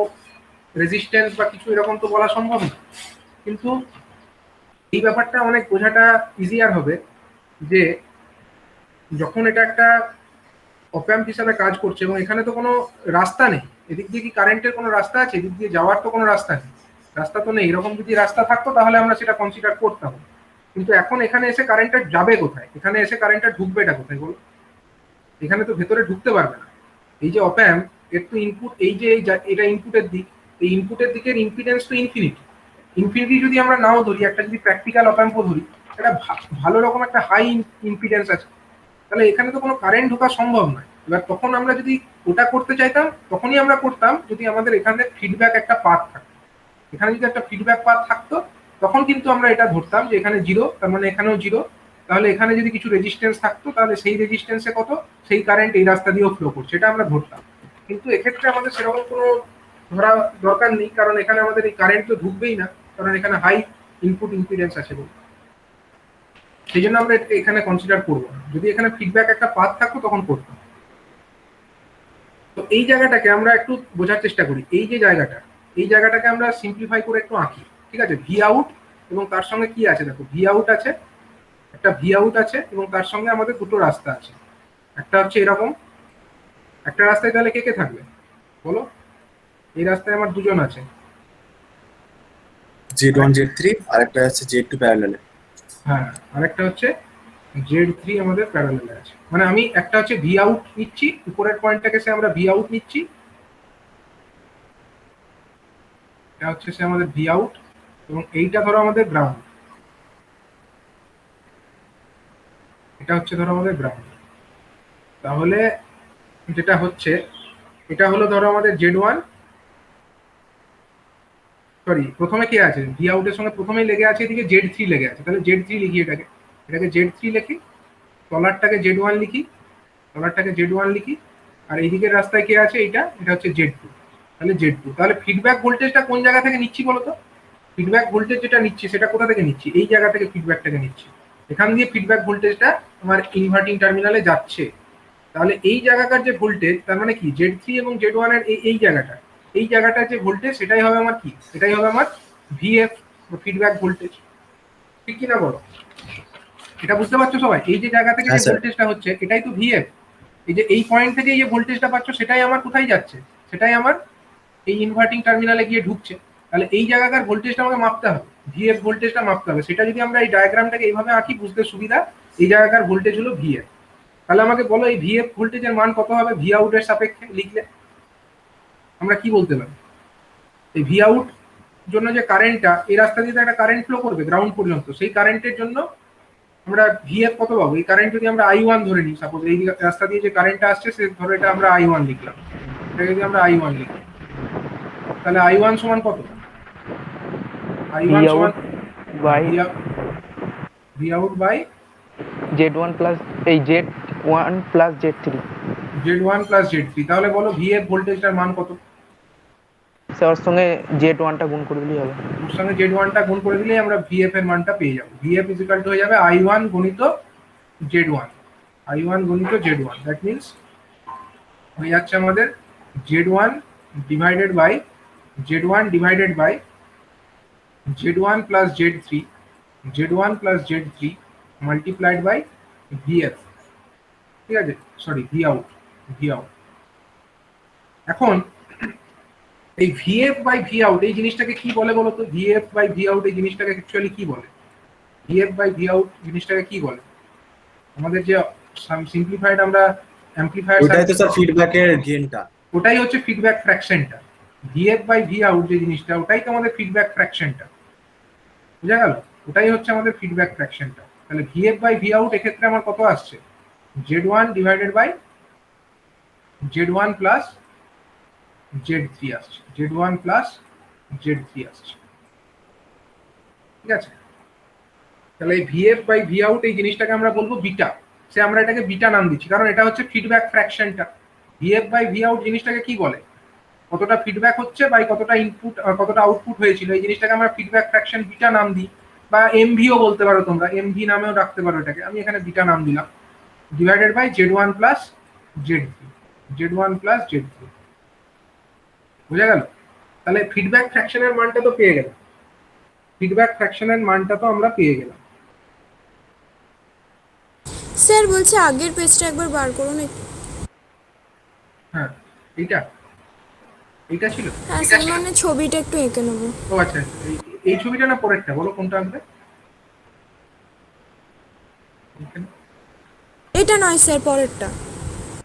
Speaker 1: রেজিস্ট্যান্স বা কিছু এরকম তো বলা সম্ভব না। কিন্তু এই ব্যাপারটা অনেক বোঝাটা ইজিয়ার হবে যে যখন এটা একটা অপ অ্যাম্প হিসাবে কাজ করছে এবং এখানে তো কোনো রাস্তা নেই, এদিক দিয়ে কি কারেন্টের কোনো রাস্তা আছে? এদিক দিয়ে যাওয়ার তো কোনো রাস্তা নেই, রাস্তা তো নেই। এরকম যদি রাস্তা থাকতো তাহলে আমরা সেটা কনসিডার করতাম। কিন্তু এখন এখানে এসে কারেন্টটা যাবে কোথায়? এখানে এসে কারেন্টটা ঢুকবেটা কোথায় বলো? এখানে তো ভেতরে ঢুকতে পারবে না। এই যে অপ অ্যাম্প, এর তো ইনপুট, এই যে এটা ইনপুটের দিক, এই ইনপুটের দিকের ইম্পিডেন্স তো ইনফিনিটি। ইনফিনিটি যদি আমরা নাও ধরি, একটা যদি প্র্যাকটিক্যাল অপ অ্যাম্পও ধরি, এটা ভালো রকম একটা হাই ইম্পিডেন্স আছে, তাহলে এখানে তো কোনো কারেন্ট ঢোকা সম্ভব নয়। এবার তখন আমরা যদি ওটা করতে চাইতাম তখনই আমরা করতাম যদি আমাদের এখানে ফিডব্যাক একটা পাথ থাকতো। এখানে যদি একটা ফিডব্যাক পাথ থাকতো তখন কিন্তু আমরা এটা ধরতাম যে এখানে 0, তার মানে এখানেও 0। তাহলে এখানে যদি কিছু রেজিস্ট্যান্স থাকতো তাহলে সেই রেজিস্ট্যান্সে কত, সেই কারেন্ট এই রাস্তা দিয়েও ফ্লো করছে, এটা আমরা ধরতাম। কিন্তু এক্ষেত্রে আমাদের সেরকম কোনো ধরা দরকার নেই, কারণ এখানে আমাদের এই কারেন্ট তো ঢুকবেই না, কারণ এখানে হাই ইনপুট ইম্পিডেন্স আছে বলে। সেই জন্য আমরা এখানে কনসিডার করবো না। যদি এখানে ফিডব্যাক একটা পাথ থাকতো তখন করতাম। তো এই জায়গাটাকে আমরা একটু বোঝার চেষ্টা করি। এই যে জায়গাটা, এই জায়গাটাকে আমরা সিম্পলিফাই করে একটু আঁকি, ঠিক আছে? ভি আউট এবং তার সঙ্গে কি আছে দেখো, ভি আউট আছে, একটা ভি আউট আছে এবং তার সঙ্গে আমাদের দুটো রাস্তা আছে। একটা হচ্ছে এরকম একটা রাস্তায়, তাহলে কে কে থাকবে বলো? এই রাস্তায় আমার দুজন আছে,
Speaker 3: Z1 Z3 আর একটা আছে Z2 প্যারালালে।
Speaker 1: হ্যাঁ, আরেকটা হচ্ছে Z3 আমাদের প্যারালালে আছে, মানে আমি একটা হচ্ছে ভি আউট নিচ্ছি, উপরের পয়েন্টটাকে সে আমরা ভি আউট নিচ্ছি, এটা হচ্ছে সে আমাদের ভি আউট, এবং এইটা ধরো আমাদের গ্রাউন্ড, এটা হচ্ছে ধরো আমাদের গ্রাউন্ড। তাহলে যেটা হচ্ছে, এটা হলো ধরো আমাদের Z1, সরি প্রথমে কে আছে, ভি আউটের সঙ্গে প্রথমেই লেগে আছে এদিকে Z3 লেগে আছে, তাহলে Z3 লিখি, এটাকে Z3 লিখি, তলারটাকে Z1 লিখি, তলারটাকে Z1 লিখি, আর এইদিকের রাস্তায় কে আছে, এটা হচ্ছে Z2, তাহলে Z2। তাহলে ফিডব্যাক ভোল্টেজটা কোন জায়গা থেকে নিচ্ছি বলতো? ফিডব্যাক ভোল্টেজ যেটা নিচ্ছি সেটা কোথা থেকে নিচ্ছি, এই জায়গা থেকে ফিডব্যাকটাকে নিচ্ছি, এখান দিয়ে ফিডব্যাক ভোল্টেজটা আমার ইনভার্টিং টার্মিনালে যাচ্ছে। তাহলে এই জায়গাকার যে ভোল্টেজ, তার মানে কি Z3 এবং Z1 এর এই জায়গাটার যে ভোল্টেজ, সেটাই হবে আমার কি, সেটাই হবে আমার ভিএফ, ফিডব্যাক ভোল্টেজ, ঠিক কি না বলো? এটা বুঝতে পারছো সবাই? এই যে জায়গা থেকে
Speaker 3: হ্যাঁ
Speaker 1: যে
Speaker 3: স্যার।
Speaker 1: ভোল্টেজটা হচ্ছে এটাই তো ভিএফ। এই যে এই পয়েন্ট থেকে যে ভোল্টেজটা পাচ্ছ সেটাই আমার কোথায় যাচ্ছে, সেটাই আমার এই ইনভার্টিং টার্মিনালে গিয়ে ঢুকছে। তাহলে এই জায়গাকার ভোল্টেজটা আমাকে মাপতে হবে, ভিএফ ভোল্টেজটা মাপতে হবে। সেটা যদি আমরা এই ডায়াগ্রামটাকে এইভাবে আঁকি বুঝতে সুবিধা, এই জায়গাকার ভোল্টেজ হলো ভিএফ। তাহলে আমাকে বলো এই ভিএফ ভোল্টেজের মান কত হবে ভি আউটের সাপেক্ষে লিখলে? আমরা কি বলতে পারি, এই ভি আউট জন্য যে কারেন্টটা, এই রাস্তা দিয়ে একটা কারেন্ট ফ্লো করবে গ্রাউন্ড পর্যন্ত, সেই কারেন্টের জন্য আমরা ভিএফ কত পাবো? এই কারেন্ট যদি আমরা I1 ধরে নিই, সাপোজ এই রাস্তা দিয়ে যে কারেন্টটা আসছে সে ধরো এটা আমরা I1 লিখলাম, এটা যদি আমরা I1 লিখি, তাহলে I1 সমান কত? I1
Speaker 2: ভি
Speaker 1: সমান
Speaker 2: out by
Speaker 1: V out by
Speaker 2: Z1 plus এই Z1 plus Z3।
Speaker 1: Z1 plus Z3। তাহলে বলো ভিএফ ভোল্টেজটার মান কত?
Speaker 2: স্যার ওর সঙ্গে Z1টা গুণ করে দিলেই হবে।
Speaker 1: ওর সঙ্গে Z1টা গুণ করে দিলেই আমরা ভিএফ এর মানটা পেয়ে যাবো। ভিএফ ইজ ইকুয়াল টু হয়ে যাবে I1 গুণিত Z1, I1 গুণিত Z1, দ্যাট মিনস হয়ে যাচ্ছে আমাদের Z1 divided by Z1 plus Z3, Z1 plus Z3 multiplied by VF, ঠিক আছে, সরি ভি আউট। এখন এই ভিএফ বাই ভি আউট এই জিনিসটাকে কি বলে বলো তো? ভিএফ বাই ভি আউট এই জিনিসটাকে অ্যাকচুয়ালি কি বলে? ভিএফ বাই ভি আউট জিনিসটাকে কি বলে? আমাদের যে সিম্পলিফাইড আমরা অ্যাম্পলিফায়ার,
Speaker 3: ওটাই তো স্যার ফিডব্যাকের গেইনটা।
Speaker 1: ওটাই হচ্ছে ফিডব্যাক ফ্র্যাকশনটা। ভিএফ বাই ভি আউট যে জিনিসটা, ওটাই তো আমাদের ফিডব্যাক ফ্র্যাকশনটা, বুঝা গেল? ওটাই হচ্ছে আমাদের ফিডব্যাক ফ্র্যাকশনটা। তাহলে ভিএফ বাই ভি আউট এক্ষেত্রে আমার কত আসছে? Z1 divided by Z1 plus Z3 আসছে, Z1 প্লাস Z3 আসছে, ঠিক আছে? তাহলে এই ভিএফ বাই ভি আউট এই জিনিসটাকে আমরা বলবো বিটা, সে আমরা এটাকে বিটা নাম দিচ্ছি কারণ এটা হচ্ছে ফিডব্যাক ফ্র্যাকশনটা। ভিএফ বাই ভি আউট জিনিসটাকে কি বলে? কতটা ফিডব্যাক হচ্ছে বাই কতটা ইনপুট, কতটা আউটপুট হয়েছিল, এই জিনিসটাকে আমরা ফিডব্যাক ফ্র্যাকশন বিটা নাম দিই, বা এমভিও বলতে পারো তোমরা, এমভি নামেও রাখতে পারো এটাকে, আমি এখানে বিটা নাম দিলাম, divided by Z1 plus Z3, বুঝা গেল? তাহলে ফিডব্যাক ফ্র্যাকশনের মানটা তো পেয়ে গেলাম, আমরা পেয়ে গেলাম।
Speaker 5: স্যার বলছে আগের পেজটা একবার বার করুন একটু।
Speaker 1: হ্যাঁ, এইটা ছিল।
Speaker 5: হ্যাঁ স্যার, মানে ছবিটা একটু এঁকে নেবো।
Speaker 1: ও আচ্ছা, এই ছবিটা না পরেরটা, বলো কোনটা আনবে?
Speaker 5: এটা নয় স্যার, পরেরটা।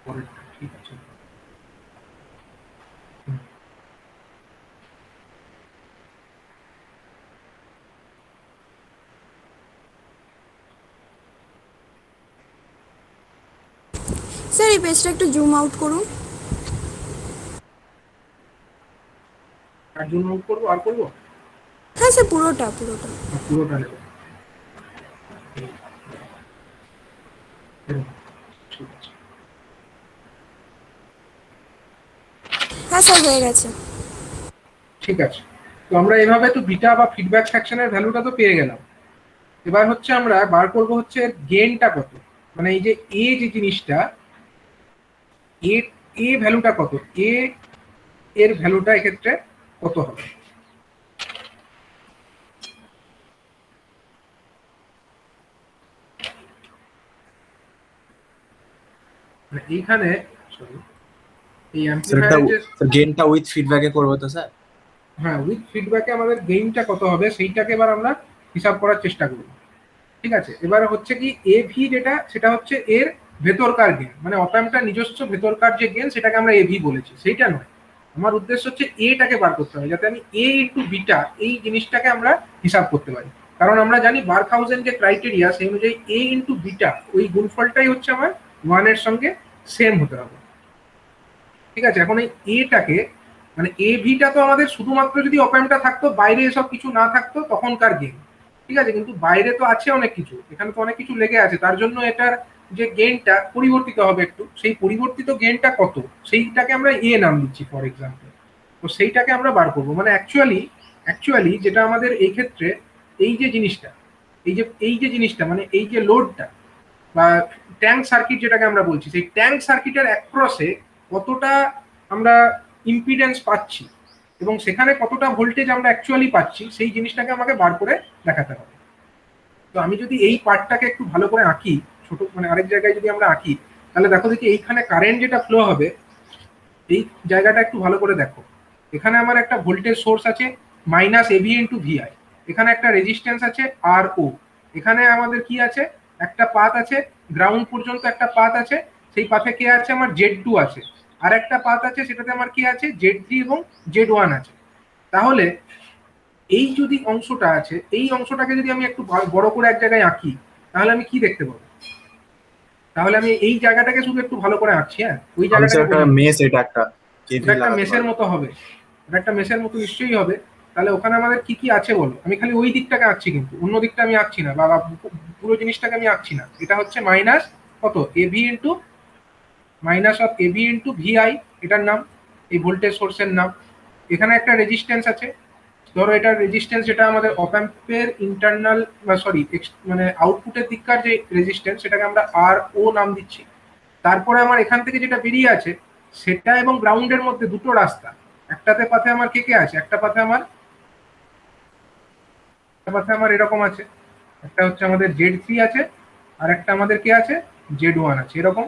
Speaker 1: পরেরটা, ঠিক আছে।
Speaker 5: স্যার এই পেজটা একটু জুম আউট করুন।
Speaker 1: আর জুম আউট করবো, আর করবো?
Speaker 5: হ্যাঁ স্যার, পুরোটা।
Speaker 1: পুরোটা নেব, ঠিক আছে।
Speaker 5: হ্যাঁ স্যার, হয়ে গেছে।
Speaker 1: ঠিক আছে, তো আমরা এভাবে তো বিটা বা ফিডব্যাক ফ্র্যাকশনের ভ্যালুটা তো পেয়ে গেলাম। এবার হচ্ছে আমরা বার করবো হচ্ছে গেইনটা কত, মানে এই যে এ যে জিনিসটা, এ ভ্যালুটা কত, এর ভ্যালুটা এক্ষেত্রে কত হবে? মানে এইখানে সরি, এই অ্যাম্পলিফায়ারের যে
Speaker 3: গেইনটা উইথ ফিডব্যাকে করবো তো স্যার?
Speaker 1: হ্যাঁ, উইথ ফিডব্যাকে আমাদের গেইনটা কত হবে সেইটাকে এবার আমরা হিসাব করার চেষ্টা করব। ঠিক আছে, এবার হচ্ছে কি এভি যেটা সেটা হচ্ছে এর ভেতরকার গেন, মানে অপাম্পটা নিজস্ব ভেতরকার যে গেন সেটাকে আমরা এভি বলেছি, সেইটা নয়। আমার উদ্দেশ্য হচ্ছে এটাকে বার করতে হবে, যাতে আমি এ ইন্টু বিটা এই জিনিসটাকে আমরা হিসাব করতে পারি। কারণ আমরা জানি বার্কহাউজেন যে ক্রাইটেরিয়া সেই অনুযায়ী এ ইন্টু বিটা ওই গুণফলটাই হচ্ছে আমার 1 এর সঙ্গে সেম হতে হবে। ঠিক আছে, এখন এই এটাকে মানে এ ভিটা তো আমাদের শুধুমাত্র যদি অপাম্পটা থাকতো, বাইরে এসব কিছু না থাকতো তখনকার গেন। ঠিক আছে, কিন্তু বাইরে তো আছে অনেক কিছু, এখানে তো অনেক কিছু লেগে আছে, তার জন্য এটার যে গেনটা পরিবর্তিত হবে একটু। সেই পরিবর্তিত গেনটা কত সেইটাকে আমরা এ নাম দিচ্ছি ফর এক্সাম্পল। তো সেইটাকে আমরা বার করবো, মানে অ্যাকচুয়ালি যেটা আমাদের এই ক্ষেত্রে এই যে জিনিসটা, এই যে জিনিসটা মানে এই যে লোডটা বা ট্যাঙ্ক সার্কিট যেটাকে আমরা বলছি, সেই ট্যাঙ্ক সার্কিটের অ্যাক্রসে কতটা আমরা ইম্পিডেন্স পাচ্ছি এবং সেখানে কতটা ভোল্টেজ আমরা অ্যাকচুয়ালি পাচ্ছি, সেই জিনিসটাকে আমাকে বার করে দেখাতে হবে। তো আমি যদি এই পার্টটাকে একটু ভালো করে আঁকি, ছোট মানে আরেক জায়গায় যদি আমরা আঁকি, তাহলে দেখো দেখি এইখানে কারেন্ট যেটা ফ্লো হবে, এই জায়গাটা একটু ভালো করে দেখো। এখানে আমার একটা ভোল্টেজ সোর্স আছে মাইনাস এভি ইন্টু ভিআই, এখানে একটা রেজিস্ট্যান্স আছে আর ও, এখানে আমাদের কি আছে, একটা পাথ আছে গ্রাউন্ড পর্যন্ত, একটা পাথ আছে, সেই পাথে কে আছে আমার Z2 আছে, আর একটা পাথ আছে সেটাতে আমার কি আছে Z3 এবং Z1 আছে। তাহলে এই যদি অংশটা আছে, এই অংশটাকে যদি আমি একটু বড় করে এক জায়গায় আঁকি, তাহলে আমি কি দেখতে পাবো? তাহলে আমি এই জায়গাটাকে শুধু একটু ভালো করে আঁকছি, হ্যাঁ ওই জায়গাটাকে
Speaker 3: একটা মেস, এটা একটা কেভি
Speaker 1: এটা একটা
Speaker 3: লাগাতে
Speaker 1: মেসের
Speaker 3: পারবে।
Speaker 1: মতো হবে, এটা একটা মেসের মতো নিশ্চয়ই হবে। তাহলে ওখানে আমাদের কি কি আছে বলো, আমি খালি ওই দিকটাকে আঁকছি কিন্তু অন্য দিকটা আমি আঁকছি না, বা পুরো জিনিসটাকে আমি আঁকছি না। এটা হচ্ছে মাইনাস কত AV into minus of AV into VI, এটার নাম, এই ভোল্টেজ সোর্সের নাম। এখানে একটা রেজিস্ট্যান্স আছে, ধরো এটার রেজিস্ট্যান্স যেটা আমাদের অপ্যাম্পের ইন্টারনাল সরি মানে আউটপুটের দিককার যে রেজিস্ট্যান্স সেটাকে আমরা আর ও নাম দিচ্ছি। তারপরে আমার এখান থেকে যেটা বেরিয়ে আছে সেটা এবং গ্রাউন্ডের মধ্যে দুটো রাস্তা, একটাতে পাথে আমার কে কে আছে, একটা পাথে আমার এরকম আছে, একটা হচ্ছে আমাদের Z3 আছে, আর একটা আমাদের কে আছে Z1 আছে, এরকম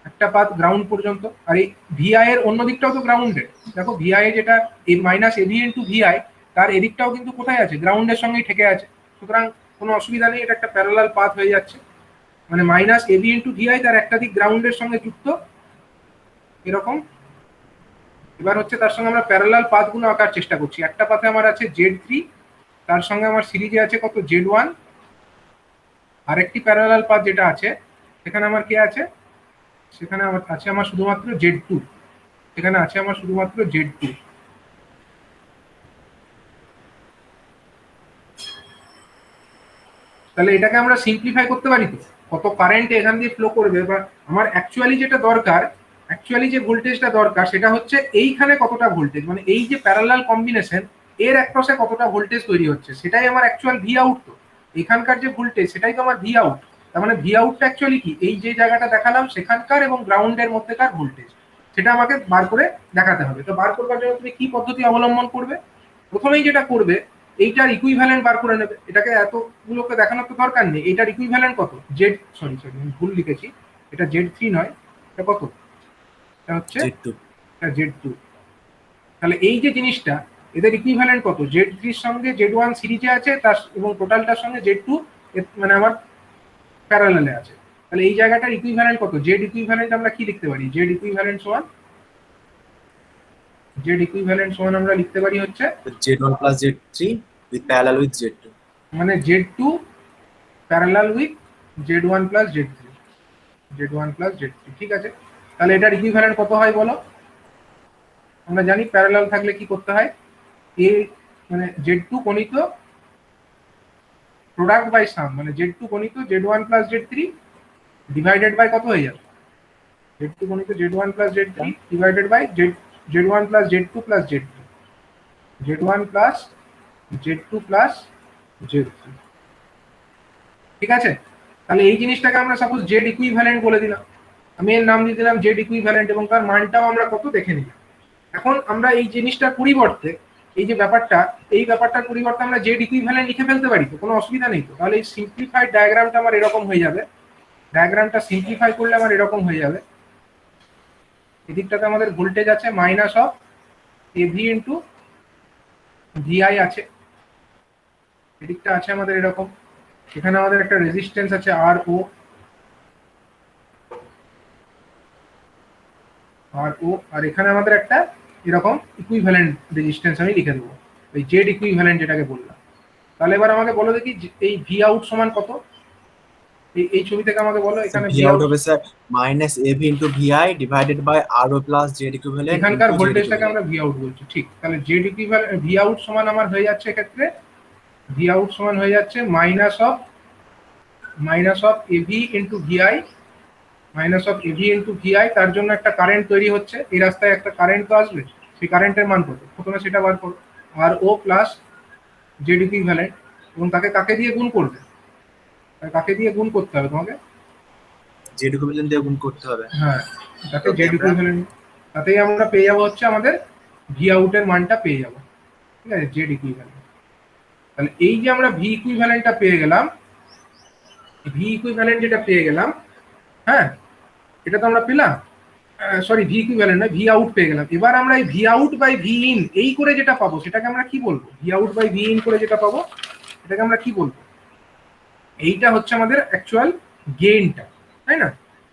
Speaker 1: একটা পাথ গ্রাউন্ড পর্যন্ত। আর এই ভিআই এর অন্য দিকটাও তো গ্রাউন্ডে, দেখো ভিআই যেটা এই মাইনাস এভি ইন্টু ভিআই, তার এদিকটাও কিন্তু কোথায় আছে, গ্রাউন্ডের সঙ্গেই ঠেকে আছে। সুতরাং কোনো অসুবিধা নেই, এটা একটা প্যারালাল পাথ হয়ে যাচ্ছে, মানে মাইনাস এভি ইন্টু ভিআই তার একটা দিক গ্রাউন্ডের সঙ্গে যুক্ত এরকম। এবার হচ্ছে তার সঙ্গে আমরা প্যারালাল পাথগুলো আঁকার চেষ্টা করছি। একটা পাথে আমার আছে Z3, তার সঙ্গে আমার সিরিজে আছে কত Z1, আরেকটি প্যারালাল পাথ যেটা আছে সেখানে আমার কে আছে, সেখানে আমার আছে আমার শুধুমাত্র Z2, এখানে আছে আমার শুধুমাত্র Z2। তাহলে এটাকে আমরা সিম্পলিফাই করতে পারি তো, কত কারেন্ট এখান দিয়ে ফ্লো করবে, বা আমার অ্যাকচুয়ালি যেটা দরকার, অ্যাকচুয়ালি যে ভোল্টেজটা দরকার সেটা হচ্ছে এইখানে কতটা ভোল্টেজ, মানে এই যে প্যারালাল কম্বিনেশন এর অ্যাক্রসে কতটা ভোল্টেজ তৈরি হচ্ছে, সেটাই আমার অ্যাকচুয়াল ভি আউট। তো এখানকার যে ভোল্টেজ সেটাই তো আমার ভি আউট। তার মানে ভি আউটটা অ্যাকচুয়ালি কি, এই যে জায়গাটা দেখালাম সেখানকার এবং গ্রাউন্ডের মধ্যেকার ভোল্টেজ, সেটা আমাকে বার করে দেখাতে হবে। তো বার করবার জন্য তুমি কি পদ্ধতি অবলম্বন করবে? প্রথমেই যেটা করবে, এইটার ইকুইভ্যালেন্ট বার করে নেবে, এটাকে এতগুলোকে দেখানোর তো দরকার নেই। এইটার ইকুইভ্যালেন্ট কত, সরি আমি ভুল লিখেছি, এটা Z3 নয়, এটা কত, এটা হচ্ছে
Speaker 3: Z2।
Speaker 1: Z2। তাহলে এই যে জিনিসটা এদের ইকুইভ্যালেন্ট কত, Z3 এর সঙ্গে Z1 সিরিজে আছে তার এবং টোটালটার সঙ্গে Z2 মানে আমার প্যারালালে আছে। তাহলে এই জায়গাটার ইকুইভ্যালেন্ট কত, Z ইকুইভ্যালেন্ট আমরা কি লিখতে পারি, Z ইকুইভ্যালেন্ট সমান আমরা লিখতে পারি হচ্ছে
Speaker 3: Z1 plus Z3 with parallel with Z2।
Speaker 1: মানে Z2 parallel with Z1 plus Z3, ঠিক আছে। তাহলে এটার ইকুইভ্যালেন্ট কত হয় বলো? আমরা জানি প্যারালাল থাকলে কি করতে হয়, এ মানে Z2 গণিত প্রোডাক্ট বাই সাম, মানে Z2 গণিত Z1 plus Z3 divided by কত হয়ে যাবে, Z2 গণিত Z1 plus Z3 divided by Z1 plus Z2 plus Z1 plus Z2 plus Z3, ঠিক আছে। তাহলে এই জিনিসটাকে আমরা সাপোজ Z ইকুইভ্যালেন্ট বলে দিলাম, আমি এর নাম দিয়ে দিলাম Z ইকুইভ্যালেন্ট, এবং তার মানটাও আমরা কত দেখে নিলাম। এখন আমরা এই জিনিসটার পরিবর্তে এই যে ব্যাপারটা, এই ব্যাপারটার পরিবর্তে আমরা Z ইকুইভ্যালেন্ট লিখে ফেলতে পারি তো, কোনো অসুবিধা নেই তো। তাহলে এই সিম্পলিফাইড ডায়াগ্রামটা আমার এরকম হয়ে যাবে, ডায়াগ্রামটা সিম্পলিফাই করলে আমার এরকম হয়ে যাবে। এদিকটাতে আমাদের ভোল্টেজ আছে minus of AV into VI আছে, এদিকটা আছে আমাদের এরকম এখানে আমাদের একটা রেজিস্ট্যান্স আছে আর ও, আর এখানে আমাদের একটা এরকম ইকুইভ্যালেন্ট রেজিস্ট্যান্স আমি লিখে দেবো, এই জেড ইকুইভ্যালেন্ট যেটাকে বললাম। তাহলে এবার আমাকে বলো দেখি এই ভি আউট সমান কত, এই ছবি থেকে আমাকে বলো এখানে
Speaker 3: ভি
Speaker 1: ভি
Speaker 3: আউট
Speaker 1: আউট,
Speaker 3: হবে sir minus AB into VI divided by R O plus Z equivalent
Speaker 1: এখানকার
Speaker 3: ইন্টু জেড
Speaker 1: ভোল্টেজটাকে
Speaker 3: ইকুইভ্যালেন্ট।
Speaker 1: আমরা ভি আউট বলছি, ঠিক। তাহলে জেড ইকুইভ্যালেন্ট ভি আউট সমান আমার হয়ে যাচ্ছে এক্ষেত্রে, ভি আউট সমান হয়ে যাচ্ছে minus of AB into VI, minus of AB into VI. তার জন্য একটা কারেন্ট তৈরি হচ্ছে, এই রাস্তায় একটা কারেন্ট তো আসবে, সেই কারেন্টের মান কত প্রথমে সেটা বার করো, আর ও প্লাস জেড ইকুইভ্যালেন্ট, এবং তাকে কাকে দিয়ে গুণ করবে, কাকে দিয়ে গুণ করতে হবে তোমাকে,
Speaker 3: জেড ইকুইভ্যালেন্ট দিয়ে গুণ করতে হবে।
Speaker 1: হ্যাঁ তাকে
Speaker 3: Okay,
Speaker 1: জেড ইকুইভ্যালেন্ট, তাতেই আমরা পেয়ে যাবো হচ্ছে আমাদের ভি আউটের মানটা পেয়ে যাবো, ঠিক আছে, জেড ইকুইভ্যালেন্ট। তাহলে এই যে আমরা ভি ইকুইভ্যালেন্টটা পেয়ে গেলাম, ভি ইকুইভ্যালেন্ট যেটা পেয়ে গেলাম, হ্যাঁ এটা তো আমরা পেলাম, সরি ভি ইকুইভ্যালেন্ট নয়, ভি আউট পেয়ে গেলাম। এবার আমরা এই V out by V in এই করে যেটা পাবো সেটাকে আমরা কি বলবো, V out by V in করে যেটা পাবো এটাকে আমরা কি বলবো, এইটা হচ্ছে আমাদের অ্যাকচুয়াল গেইনটা, তাই না?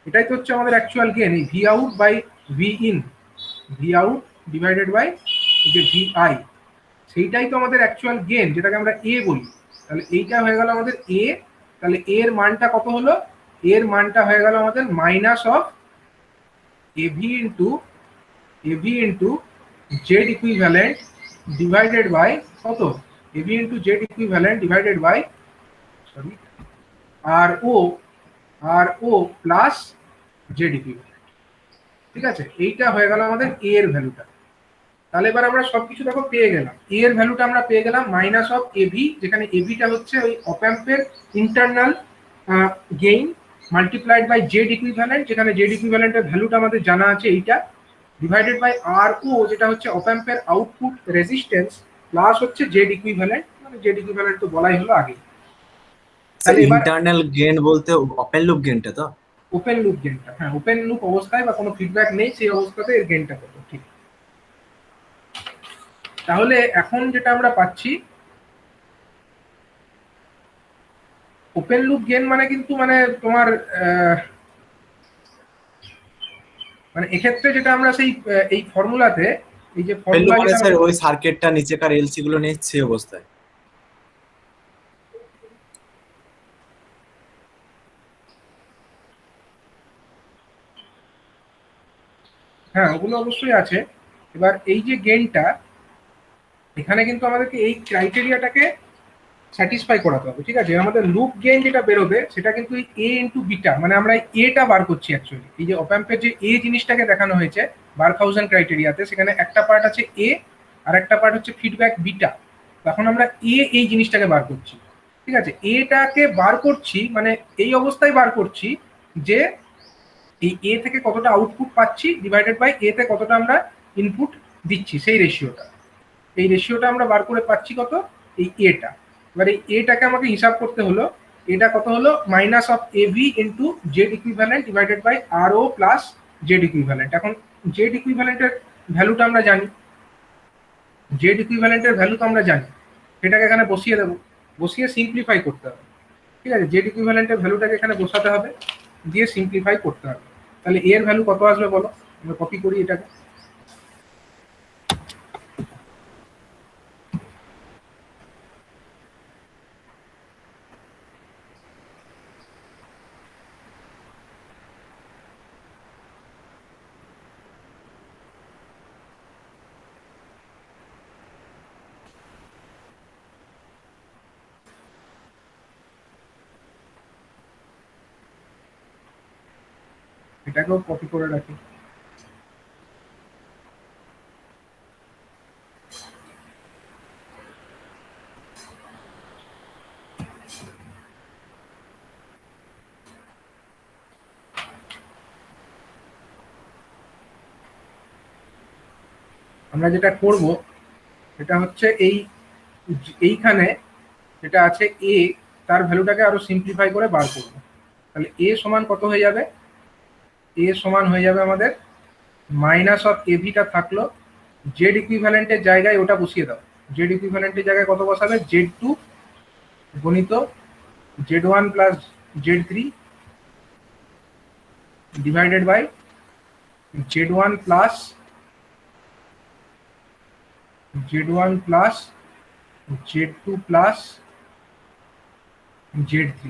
Speaker 1: এটাই তো হচ্ছে আমাদের অ্যাকচুয়াল গেইন, এই V out by V in, V out divided by যে ভি আই, সেইটাই তো আমাদের অ্যাকচুয়াল গেইন, যেটাকে আমরা এ বলি। তাহলে এইটা হয়ে গেল আমাদের এ, তাহলে এর মানটা কত হলো, এর মানটা হয়ে গেল আমাদের minus of AB into Z equivalent divided by কত, ab into Z equivalent divided by sorry r O plus Z equivalent, ঠিক আছে। এইটা হয়ে গেল আমাদের এ এর ভ্যালুটা। তাহলে এবার আমরা সবকিছু দেখো পেয়ে গেলাম, এ এর ভ্যালুটা আমরা পেয়ে গেলাম মাইনাস অফ এবি, যেখানে এবিটা হচ্ছে ওই অপ অ্যাম্পের internal gain multiplied by z equivalent, যেখানে জেড ইকুইভ্যালেন্টের ভ্যালুটা আমাদের জানা আছে এইটা, ডিভাইডেড বাই আর ও যেটা হচ্ছে অপ অ্যাম্পের আউটপুট রেজিস্ট্যান্স, প্লাস হচ্ছে জেড ইকুইভ্যালেন্ট, মানে জেড ইকুইভ্যালেন্ট তো বলাই হলো আগে। তাহলে এবার
Speaker 3: ইন্টারনাল গেইন বলতে ওপেন লুপ গেইনটা তো,
Speaker 1: ওপেন লুপ গেইনটা, হ্যাঁ ওপেন লুপ অবস্থায় বা কোনো ফিডব্যাক নেই সেই অবস্থাতে এর গেইনটা কত, ঠিক। তাহলে এখন যেটা আমরা পাচ্ছি ওপেন লুপ গেইন মানে কিন্তু মানে তোমার মানে এক্ষেত্রে যেটা আমরা সেই এই ফর্মুলাতে এই যে
Speaker 3: ওপেন লুপ
Speaker 1: ফর্মুলা
Speaker 3: মানে
Speaker 1: যেটা
Speaker 3: স্যার ওই সার্কিটটা নিচেকার এলসি গুলো নেই সেই অবস্থায়।
Speaker 1: হ্যাঁ ওগুলো অবশ্যই আছে। এবার এই যে গেইনটা এখানে কিন্তু আমাদেরকে এই ক্রাইটেরিয়াটাকে স্যাটিসফাই করাতে হবে, ঠিক আছে। আমাদের লুপ গেইন যেটা বেরোবে সেটা কিন্তু এ ইন্টু বিটা, মানে আমরা এটা বার করছি অ্যাকচুয়ালি, এই যে অপ্যাম্পের যে এ জিনিসটাকে দেখানো হয়েছে বারখাউজেন ক্রাইটেরিয়াতে, সেখানে একটা পার্ট আছে এ আর একটা পার্ট হচ্ছে ফিডব্যাক বিটা। তখন আমরা এই জিনিসটাকে বার করছি, ঠিক আছে। এটাকে বার করছি মানে এই অবস্থায় বার করছি যে এই এ থেকে কতটা আউটপুট পাচ্ছি ডিভাইডেড বাই এ তে কতটা আমরা ইনপুট দিচ্ছি, সেই রেশিওটা, এই রেশিওটা আমরা বার করে পাচ্ছি কত, এই এটা। এবার এই এটাকে আমাকে হিসাব করতে হলো, এটা কত হলো minus of AB into Z equivalent divided by R O plus Z equivalent. এখন জেড ইকুইভ্যালেন্টের ভ্যালুটা আমরা জানি, জেড ইকুইভ্যালেন্টের ভ্যালু তো আমরা জানি, সেটাকে এখানে বসিয়ে দেবো, বসিয়ে সিম্পলিফাই করতে হবে, ঠিক আছে। জেড ইকুইভ্যালেন্টের ভ্যালুটাকে এখানে বসাতে হবে, দিয়ে সিম্পলিফাই করতে হবে। তাহলে এর ভ্যালু কত আসবে বলো, আমরা কপি করি এটাকে, এটাকেও কপি করে রাখি। আমরা যেটা করব সেটা হচ্ছে এইখানে যেটা আছে এ, তার ভ্যালুটাকে আরো সিম্পলিফাই করে বার করব। তাহলে এ সমান কত হয়ে যাবে, এ সমান হয়ে যাবে আমাদের মাইনাস অফ এভিটা থাকলো, জেড ইকুইভ্যালেন্টের জায়গায় ওটা বসিয়ে দাও, জেড ইকুইভ্যালেন্টের জায়গায় কত বসাবে, জেড টু গণিত z1 plus z3 divided by z1 plus z2 plus z3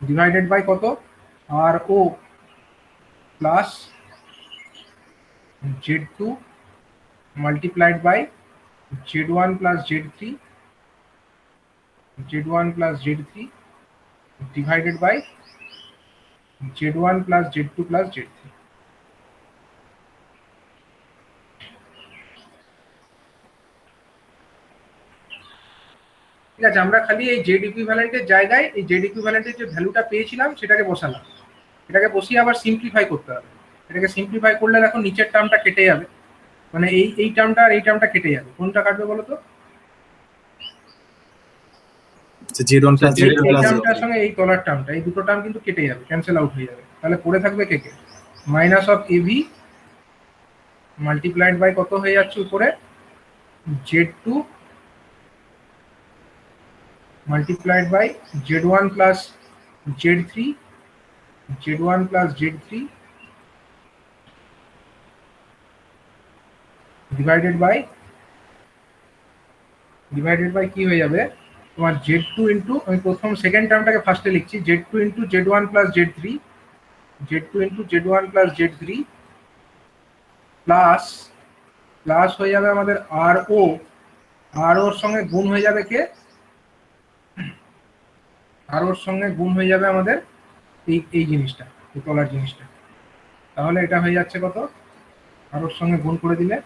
Speaker 1: divided by কত R O plus z2 multiplied by z1 plus z3 plus z3 divided by z1 plus z2 plus z3. ঠিক আছে, আমরা খালি এই Z ইকুইভ্যালেন্টের জায়গায় এই Z ইকুইভ্যালেন্টের যে ভ্যালুটা পেয়েছিলাম সেটাকে বসালাম। এটাকে বসিয়ে আবার সিম্পলিফাই করতে হবে। এটাকে সিম্পলিফাই করলে দেখো নিচের টার্মটা কেটে যাবে, মানে এই টার্মটা আর এই টার্মটা কেটে যাবে। কোনটা কাটবে বলো তো?
Speaker 3: z1 প্লাস
Speaker 1: এই
Speaker 3: z2 প্লাস
Speaker 1: টার্মটার সঙ্গে এই তলার টার্মটা, এই দুটো টার্ম কিন্তু কেটে যাবে, ক্যান্সেল আউট হয়ে যাবে। তাহলে পড়ে থাকবে কে কে? Minus of ab multiplied by কত হয়ে যাচ্ছে উপরে z2 multiplied by z1 plus z3 divided by কি হয়ে যাবে তোমার z2 ইন্টু, আমি প্রথম সেকেন্ড টার্মটাকে ফার্স্টে লিখছি, z2 into z1 plus z3 plus হয়ে যাবে আমাদের আর ওর সঙ্গে গুণ হয়ে যাবে কে? আর ওর সঙ্গে গুণ হয়ে যাবে আমাদের এই জিনিসটা, এই তলার জিনিসটা। তাহলে এটা হয়ে যাচ্ছে কত? আর ওর সঙ্গে গুণ করে দিলে,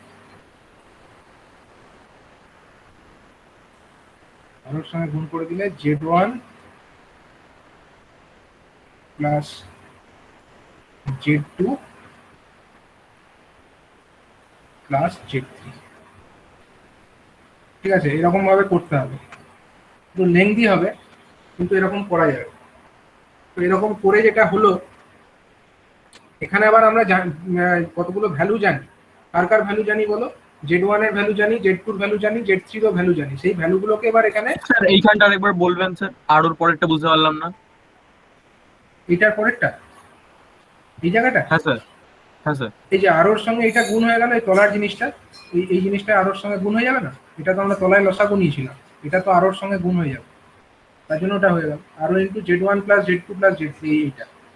Speaker 1: আর ওর সঙ্গে গুণ করে দিলে z1 plus z2 plus z3। ঠিক আছে, এরকম ভাবে করতে হবে, একটু লেংদি হবে কিন্তু এরকম করা যাবে। তো এরকম করে যেটা হলো, এখানে আবার আমরা কতগুলো ভ্যালু জানি। কার ভ্যালু জানি বলো? z1 এর ভ্যালু জানি, z2 এর ভ্যালু জানি, z3 এর ভ্যালু জানি। সেই ভ্যালুগুলোকে এবার এখানে,
Speaker 6: স্যার এইখানটা আরেকবার বলবেন স্যার, আর ওর পরেরটা বুঝতে পারলাম না।
Speaker 1: এটার পরেরটা এই জায়গাটা,
Speaker 6: হ্যাঁ স্যার, হ্যাঁ স্যার।
Speaker 1: এই যে আর ওর সঙ্গে এটা গুণ হয়ে গেল, এই তলার জিনিসটা, এই জিনিসটা আর ওর সঙ্গে গুণ হয়ে যাবে না? এটা তো আমরা তলায় লসাগু নিয়েছিলাম, এটা তো আর ওর সঙ্গে গুণ হয়ে যাবে, তার জন্য ওটা হয়ে গেল r o into z1 plus z2 plus z3।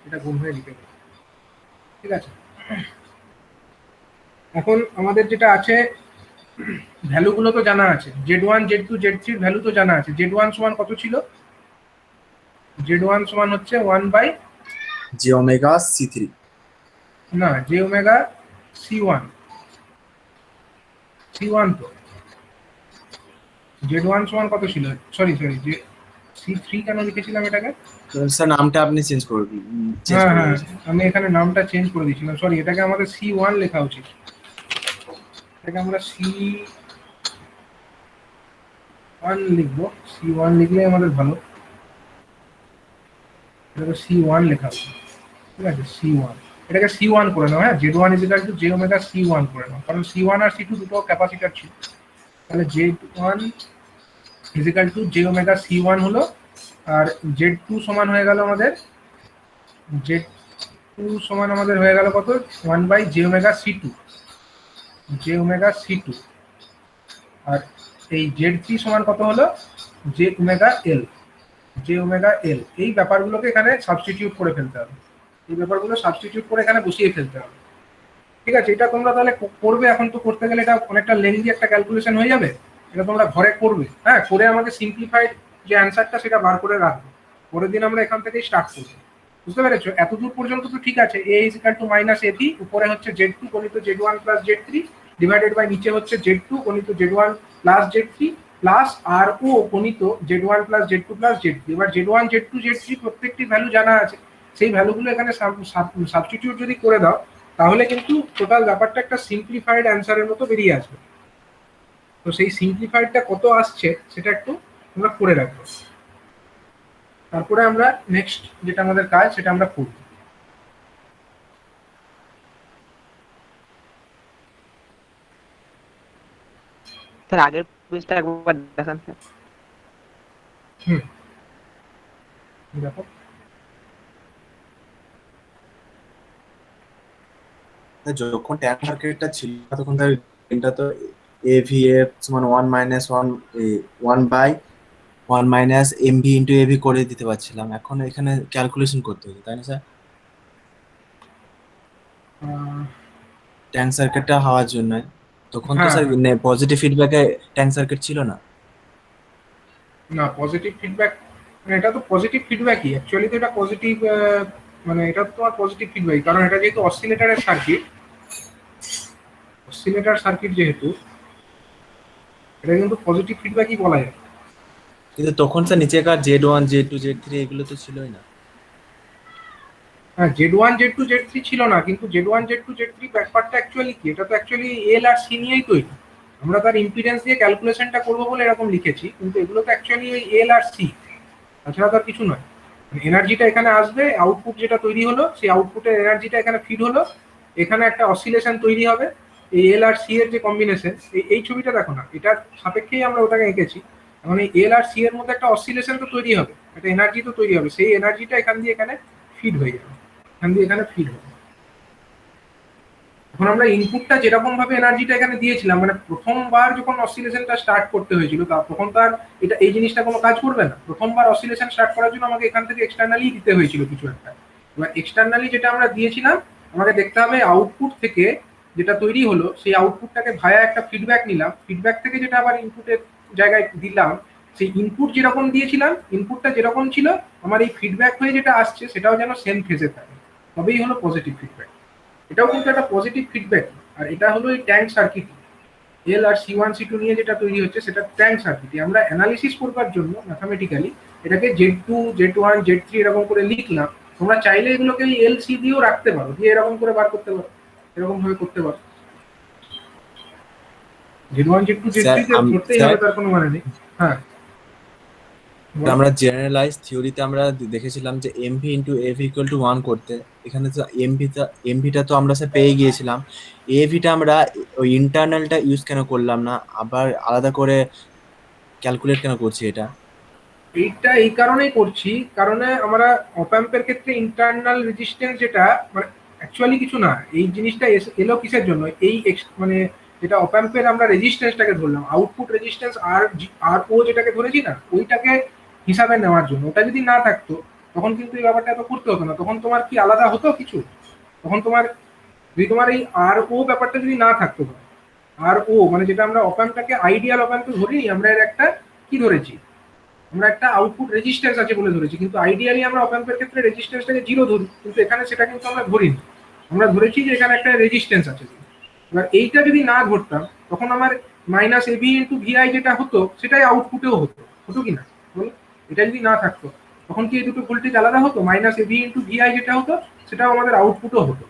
Speaker 1: এটা গুণ হয়ে লিখে গেল। ঠিক আছে, এখন আমাদের যেটা আছে, ভ্যালুগুলো তো জানা আছে, z1 z2 z3 ভ্যালু তো জানা আছে। z1 সমান কত ছিল? z1 সমান হচ্ছে 1 বাই
Speaker 3: j ওমেগা c3,
Speaker 1: না j ওমেগা c1 তো z1 সমান কত ছিল? সরি যে c3 কেন লিখেছিলাম এটাকে?
Speaker 3: স্যার নামটা আপনি চেঞ্জ করে দিন।
Speaker 1: হ্যাঁ, আমি এখানে নামটা চেঞ্জ করে দিয়েছিলাম, সরি। এটাকে আমাদের c1 লেখা উচিত, এটাকে আমরা c1 লিখবো। c1 লিখলে আমাদের ভালো, এটাকে c1 লেখা উচিত। ঠিক আছে, c1, এটাকে c1 করে নাও। হ্যাঁ, z1 is equal two j omega c1 করে নাও, কারণ c1 আর c2 দুটো ক্যাপাসিটর ছিল। তাহলে z1 is equal two j omega c1 হলো, আর z2 সমান হয়ে গেল আমাদের, z2 সমান আমাদের হয়ে গেল কত? 1 বাই j ওমেগা c2। আর এই z3 সমান কত হলো? j omega l। এই ব্যাপারগুলোকে এখানে সাবস্টিটিউট করে ফেলতে হবে, এই ব্যাপারগুলো সাবস্টিটিউট করে এখানে বসিয়ে ফেলতে হবে। ঠিক আছে, এটা তোমরা তাহলে করবে। এখন তো করতে গেলে এটা অনেকটা লেন্দি একটা ক্যালকুলেশন হয়ে যাবে, এটা তোমরা ঘরে করবে। হ্যাঁ, করে আমাকে সিম্পলিফাইড যে অ্যান্সারটা সেটা বার করে রাখবে, পরের দিন আমরা এখান থেকেই স্টার্ট করবো। বুঝতে পেরেছো? এতদূর পর্যন্ত তো ঠিক আছে। a equal to minus ab, উপরে হচ্ছে z2 গণিত z1 plus z3 divided by নিচে হচ্ছে z2 গণিত z1 প্লাস z3 প্লাস আর ও গণিত z1 plus z2 plus z3। এবার z1 z2 z3 প্রত্যেকটি ভ্যালু জানা আছে, সেই ভ্যালুগুলো এখানে সাবস্টিটিউট যদি করে দাও, তাহলে কিন্তু টোটাল ব্যাপারটা একটা সিম্পলিফাইড অ্যান্সারের মতো বেরিয়ে আসবে। তো সেই সিম্পলিফাইডটা কত আসছে সেটা একটু তোমরা করে রাখবো, তারপরে আমরা নেক্সট যেটা আমাদের কাজ সেটা আমরা করব।
Speaker 2: স্যার আগের পেজটা একবার দেখান স্যার।
Speaker 1: হুম, দেখো
Speaker 3: যখন ট্যাঙ্ক সার্কিটটা ছিল তখন তার এটা তো এভিএফ সমান 1 - 1 ইন্টু এভি করে দিতে পারছিলাম, এখন এখানে ক্যালকুলেশন করতে হতো তাই না স্যার?
Speaker 1: আহ,
Speaker 3: ট্যাঙ্ক সার্কিটটা হওয়ার জন্য তখন তো
Speaker 1: হ্যাঁ
Speaker 3: স্যার
Speaker 1: হ্যাঁ,
Speaker 3: পজিটিভ ফিডব্যাকে ট্যাঙ্ক সার্কিট ছিল না।
Speaker 1: না পজিটিভ ফিডব্যাক, মানে এটা তো পজিটিভ ফিডব্যাকই অ্যাকচুয়ালি, তো এটা পজিটিভ, মানে এটা তো তোমার পজিটিভ ফিডব্যাক, কারণ এটা যেহেতু অসিলেটরের সার্কিট, অসিলেটর সার্কিট যেহেতু, এটা কিন্তু পজিটিভ ফিডব্যাকই বলা যায়।
Speaker 3: কিন্তু তখন স্যার নিচেকার Z1 Z2 Z3 এগুলো তো ছিলই না।
Speaker 1: হ্যাঁ, Z1 Z2 Z3 ছিল না, কিন্তু Z1 Z2 Z3 ব্যাপারটা অ্যাকচুয়ালি কি, এটা তো অ্যাকচুয়ালি এল আর সি নিয়েই তৈরি। আমরা তার ইম্পিডেন্স দিয়ে ক্যালকুলেশনটা করবো বলে এরকম লিখেছি, কিন্তু এগুলো তো অ্যাকচুয়ালি ওই এল আর সি, তাছাড়া তো আর কিছু নয়। এনার্জিটা এখানে আসবে, আউটপুট যেটা তৈরি হলো সেই আউটপুটের এনার্জিটা এখানে ফিড হলো, এখানে একটা অসিলেশন তৈরি হবে, এই এল আর সি এর যে কম্বিনেশন, এই ছবিটা দেখো না, এটার সাপেক্ষেই আমরা ওটাকে এঁকেছি। এখন এই এল আর সি এর মধ্যে একটা অসিলেশন তো তৈরি হবে, একটা এনার্জি তো তৈরি হবে, সেই এনার্জিটা এখান দিয়ে এখানে ফিড হয়ে যাবে, এখান দিয়ে এখানে ফিড হবে। এখন আমরা ইনপুটটা যেরকম ভাবে এনার্জিটা এখানে দিয়েছিলাম, মানে প্রথমবার যখন অসিলেশনটা স্টার্ট করতে হয়েছিল তখন তো আর এটা এই জিনিসটা কোনো কাজ করবে না। প্রথমবার অসিলেশন স্টার্ট করার জন্য আমাকে এখান থেকে এক্সটার্নালি দিতে হয়েছিল কিছু একটা। এবার এক্সটার্নালি যেটা আমরা দিয়েছিলাম, আমাকে দেখতে হবে আউটপুট থেকে যেটা তৈরি হলো সেই আউটপুটটাকে ভায়া একটা ফিডব্যাক নিলাম, ফিডব্যাক থেকে যেটা আবার ইনপুটের জায়গায় দিলাম, সেই ইনপুট যেরকম দিয়েছিলাম, ইনপুটটা যেরকম ছিল, আমার এই ফিডব্যাক হয়ে যেটা আসছে সেটাও যেন সেম ফেজে থাকে, তবেই হলো পজিটিভ ফিডব্যাক। এটাও কিন্তু একটা পজিটিভ ফিডব্যাক। আর এটা হলো এই ট্যাঙ্ক সার্কিট, এল আর C1 C2 নিয়ে যেটা তৈরি হচ্ছে সেটা ট্যাঙ্ক সার্কিট। আমরা অ্যানালিসিস করবার জন্য ম্যাথামেটিক্যালি এটাকে Z2 Z1 Z3 এরকম করে লিখলাম। তোমরা চাইলে এগুলোকে এল সি দিয়েও রাখতে পারো, দিয়ে এরকম করে বার করতে পারো, এরকম ভাবে করতে পারো। Z1 Z2
Speaker 3: স্যার
Speaker 1: Z3 তে ধরতেই হবে, তার কোনো মানে নেই। হ্যাঁ,
Speaker 3: আমরা জেনারেলাইজ থিওরিতে আমরা দেখেছিলাম যে MV into AV equal to 1 করতে, এখানে তো এমভিটা তো আমরা স্যার পেয়ে গিয়েছিলাম, এভিটা আমরা ওই ইন্টারনালটা ইউজ কেন করলাম না, আবার আলাদা করে ক্যালকুলেট কেন করছি এটা?
Speaker 1: এইটা এই কারণেই করছি, কারণে আমরা অপ্যাম্পের ক্ষেত্রে ইন্টারনাল রেজিস্ট্যান্স যেটা, মানে অ্যাকচুয়ালি কিছু না, এই জিনিসটা এলো কিসের জন্য, এই মানে যেটা অপ্যাম্পের আমরা রেজিস্ট্যান্সটাকে ধরলাম, আউটপুট রেজিস্ট্যান্স আর ও যেটাকে ধরেছি না, ওইটাকে হিসাবে নেওয়ার জন্য। ওটা যদি না থাকতো তখন কিন্তু এই ব্যাপারটা এত করতে হতো না, তখন তোমার কি আলাদা হতো কিছু, তখন তোমার যদি তোমার এই আর ও ব্যাপারটা যদি না থাকতো, আর ও মানে যেটা আমরা অপ্যাম্পটাকে আইডিয়াল অপ্যাম্পে ধরি, আমরা এর একটা কি ধরেছি, আমরা একটা আউটপুট রেজিস্ট্যান্স আছে বলে ধরেছি, কিন্তু আইডিয়ালি আমরা অপ্যাম্পের ক্ষেত্রে রেজিস্ট্যান্সটাকে 0 ধরি, কিন্তু এখানে সেটা কিন্তু আমরা ধরিনি, আমরা ধরেছি যে এখানে একটা রেজিস্ট্যান্স আছে। এবার এইটা যদি না ধরতাম তখন আমার মাইনাস এবি ইন্টু ভিআই যেটা হতো সেটাই আউটপুটেও হতো, হতো কি না বলো? এটা যদি না থাকতো তখন কি এই দুটো ভোল্টেজ আলাদা হতো? মাইনাস এবি ইন্টু ভিআই যেটা হতো সেটাও আমাদের আউটপুটও হতো,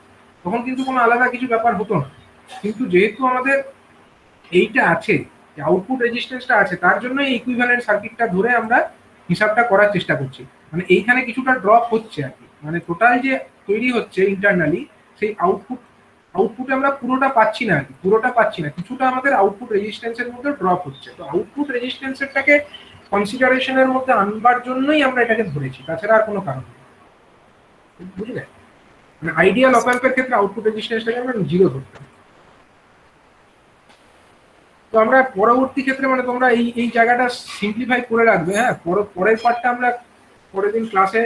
Speaker 1: তখন কিন্তু কোনো আলাদা কিছু ব্যাপার হতো না। কিন্তু যেহেতু আমাদের এইটা আছে, আউটপুট রেজিস্ট্যান্সটা আছে, তার জন্য এই ইকুইভ্যালেন্ট সার্কিটটা ধরে আমরা হিসাবটা করার চেষ্টা করছি। মানে এইখানে কিছুটা ড্রপ হচ্ছে আর কি, মানে টোটাল যে তৈরি হচ্ছে ইন্টারনালি সেই আউটপুটে আমরা পুরোটা পাচ্ছি না আর কি, পুরোটা পাচ্ছি না, কিছুটা আমাদের আউটপুট রেজিস্ট্যান্সের মধ্যে ড্রপ হচ্ছে। তো আউটপুট রেজিস্ট্যান্সেরটাকে কনসিডারেশনের মধ্যে আনবার জন্যই আমরা এটাকে ধরেছি, তাছাড়া আর কোনো কারণ নেই, বুঝলে? মানে আইডিয়াল অপ্যাম্পের ক্ষেত্রে আউটপুট রেজিস্ট্যান্সটাকে আমরা 0 ধরতাম। তো আমরা পরবর্তী ক্ষেত্রে মানে তোমরা এই জায়গাটা সিম্পলিফাই করে রাখবে। হ্যাঁ, পরের পার্টটা আমরা পরের দিন ক্লাসে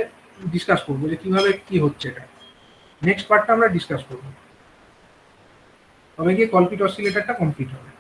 Speaker 1: ডিসকাস করবো যে কিভাবে কি হচ্ছে এটা, নেক্সট পার্টটা আমরা ডিসকাস করবো, তবে গিয়ে কলপিট অসিলেটরটা কমপ্লিট হবে।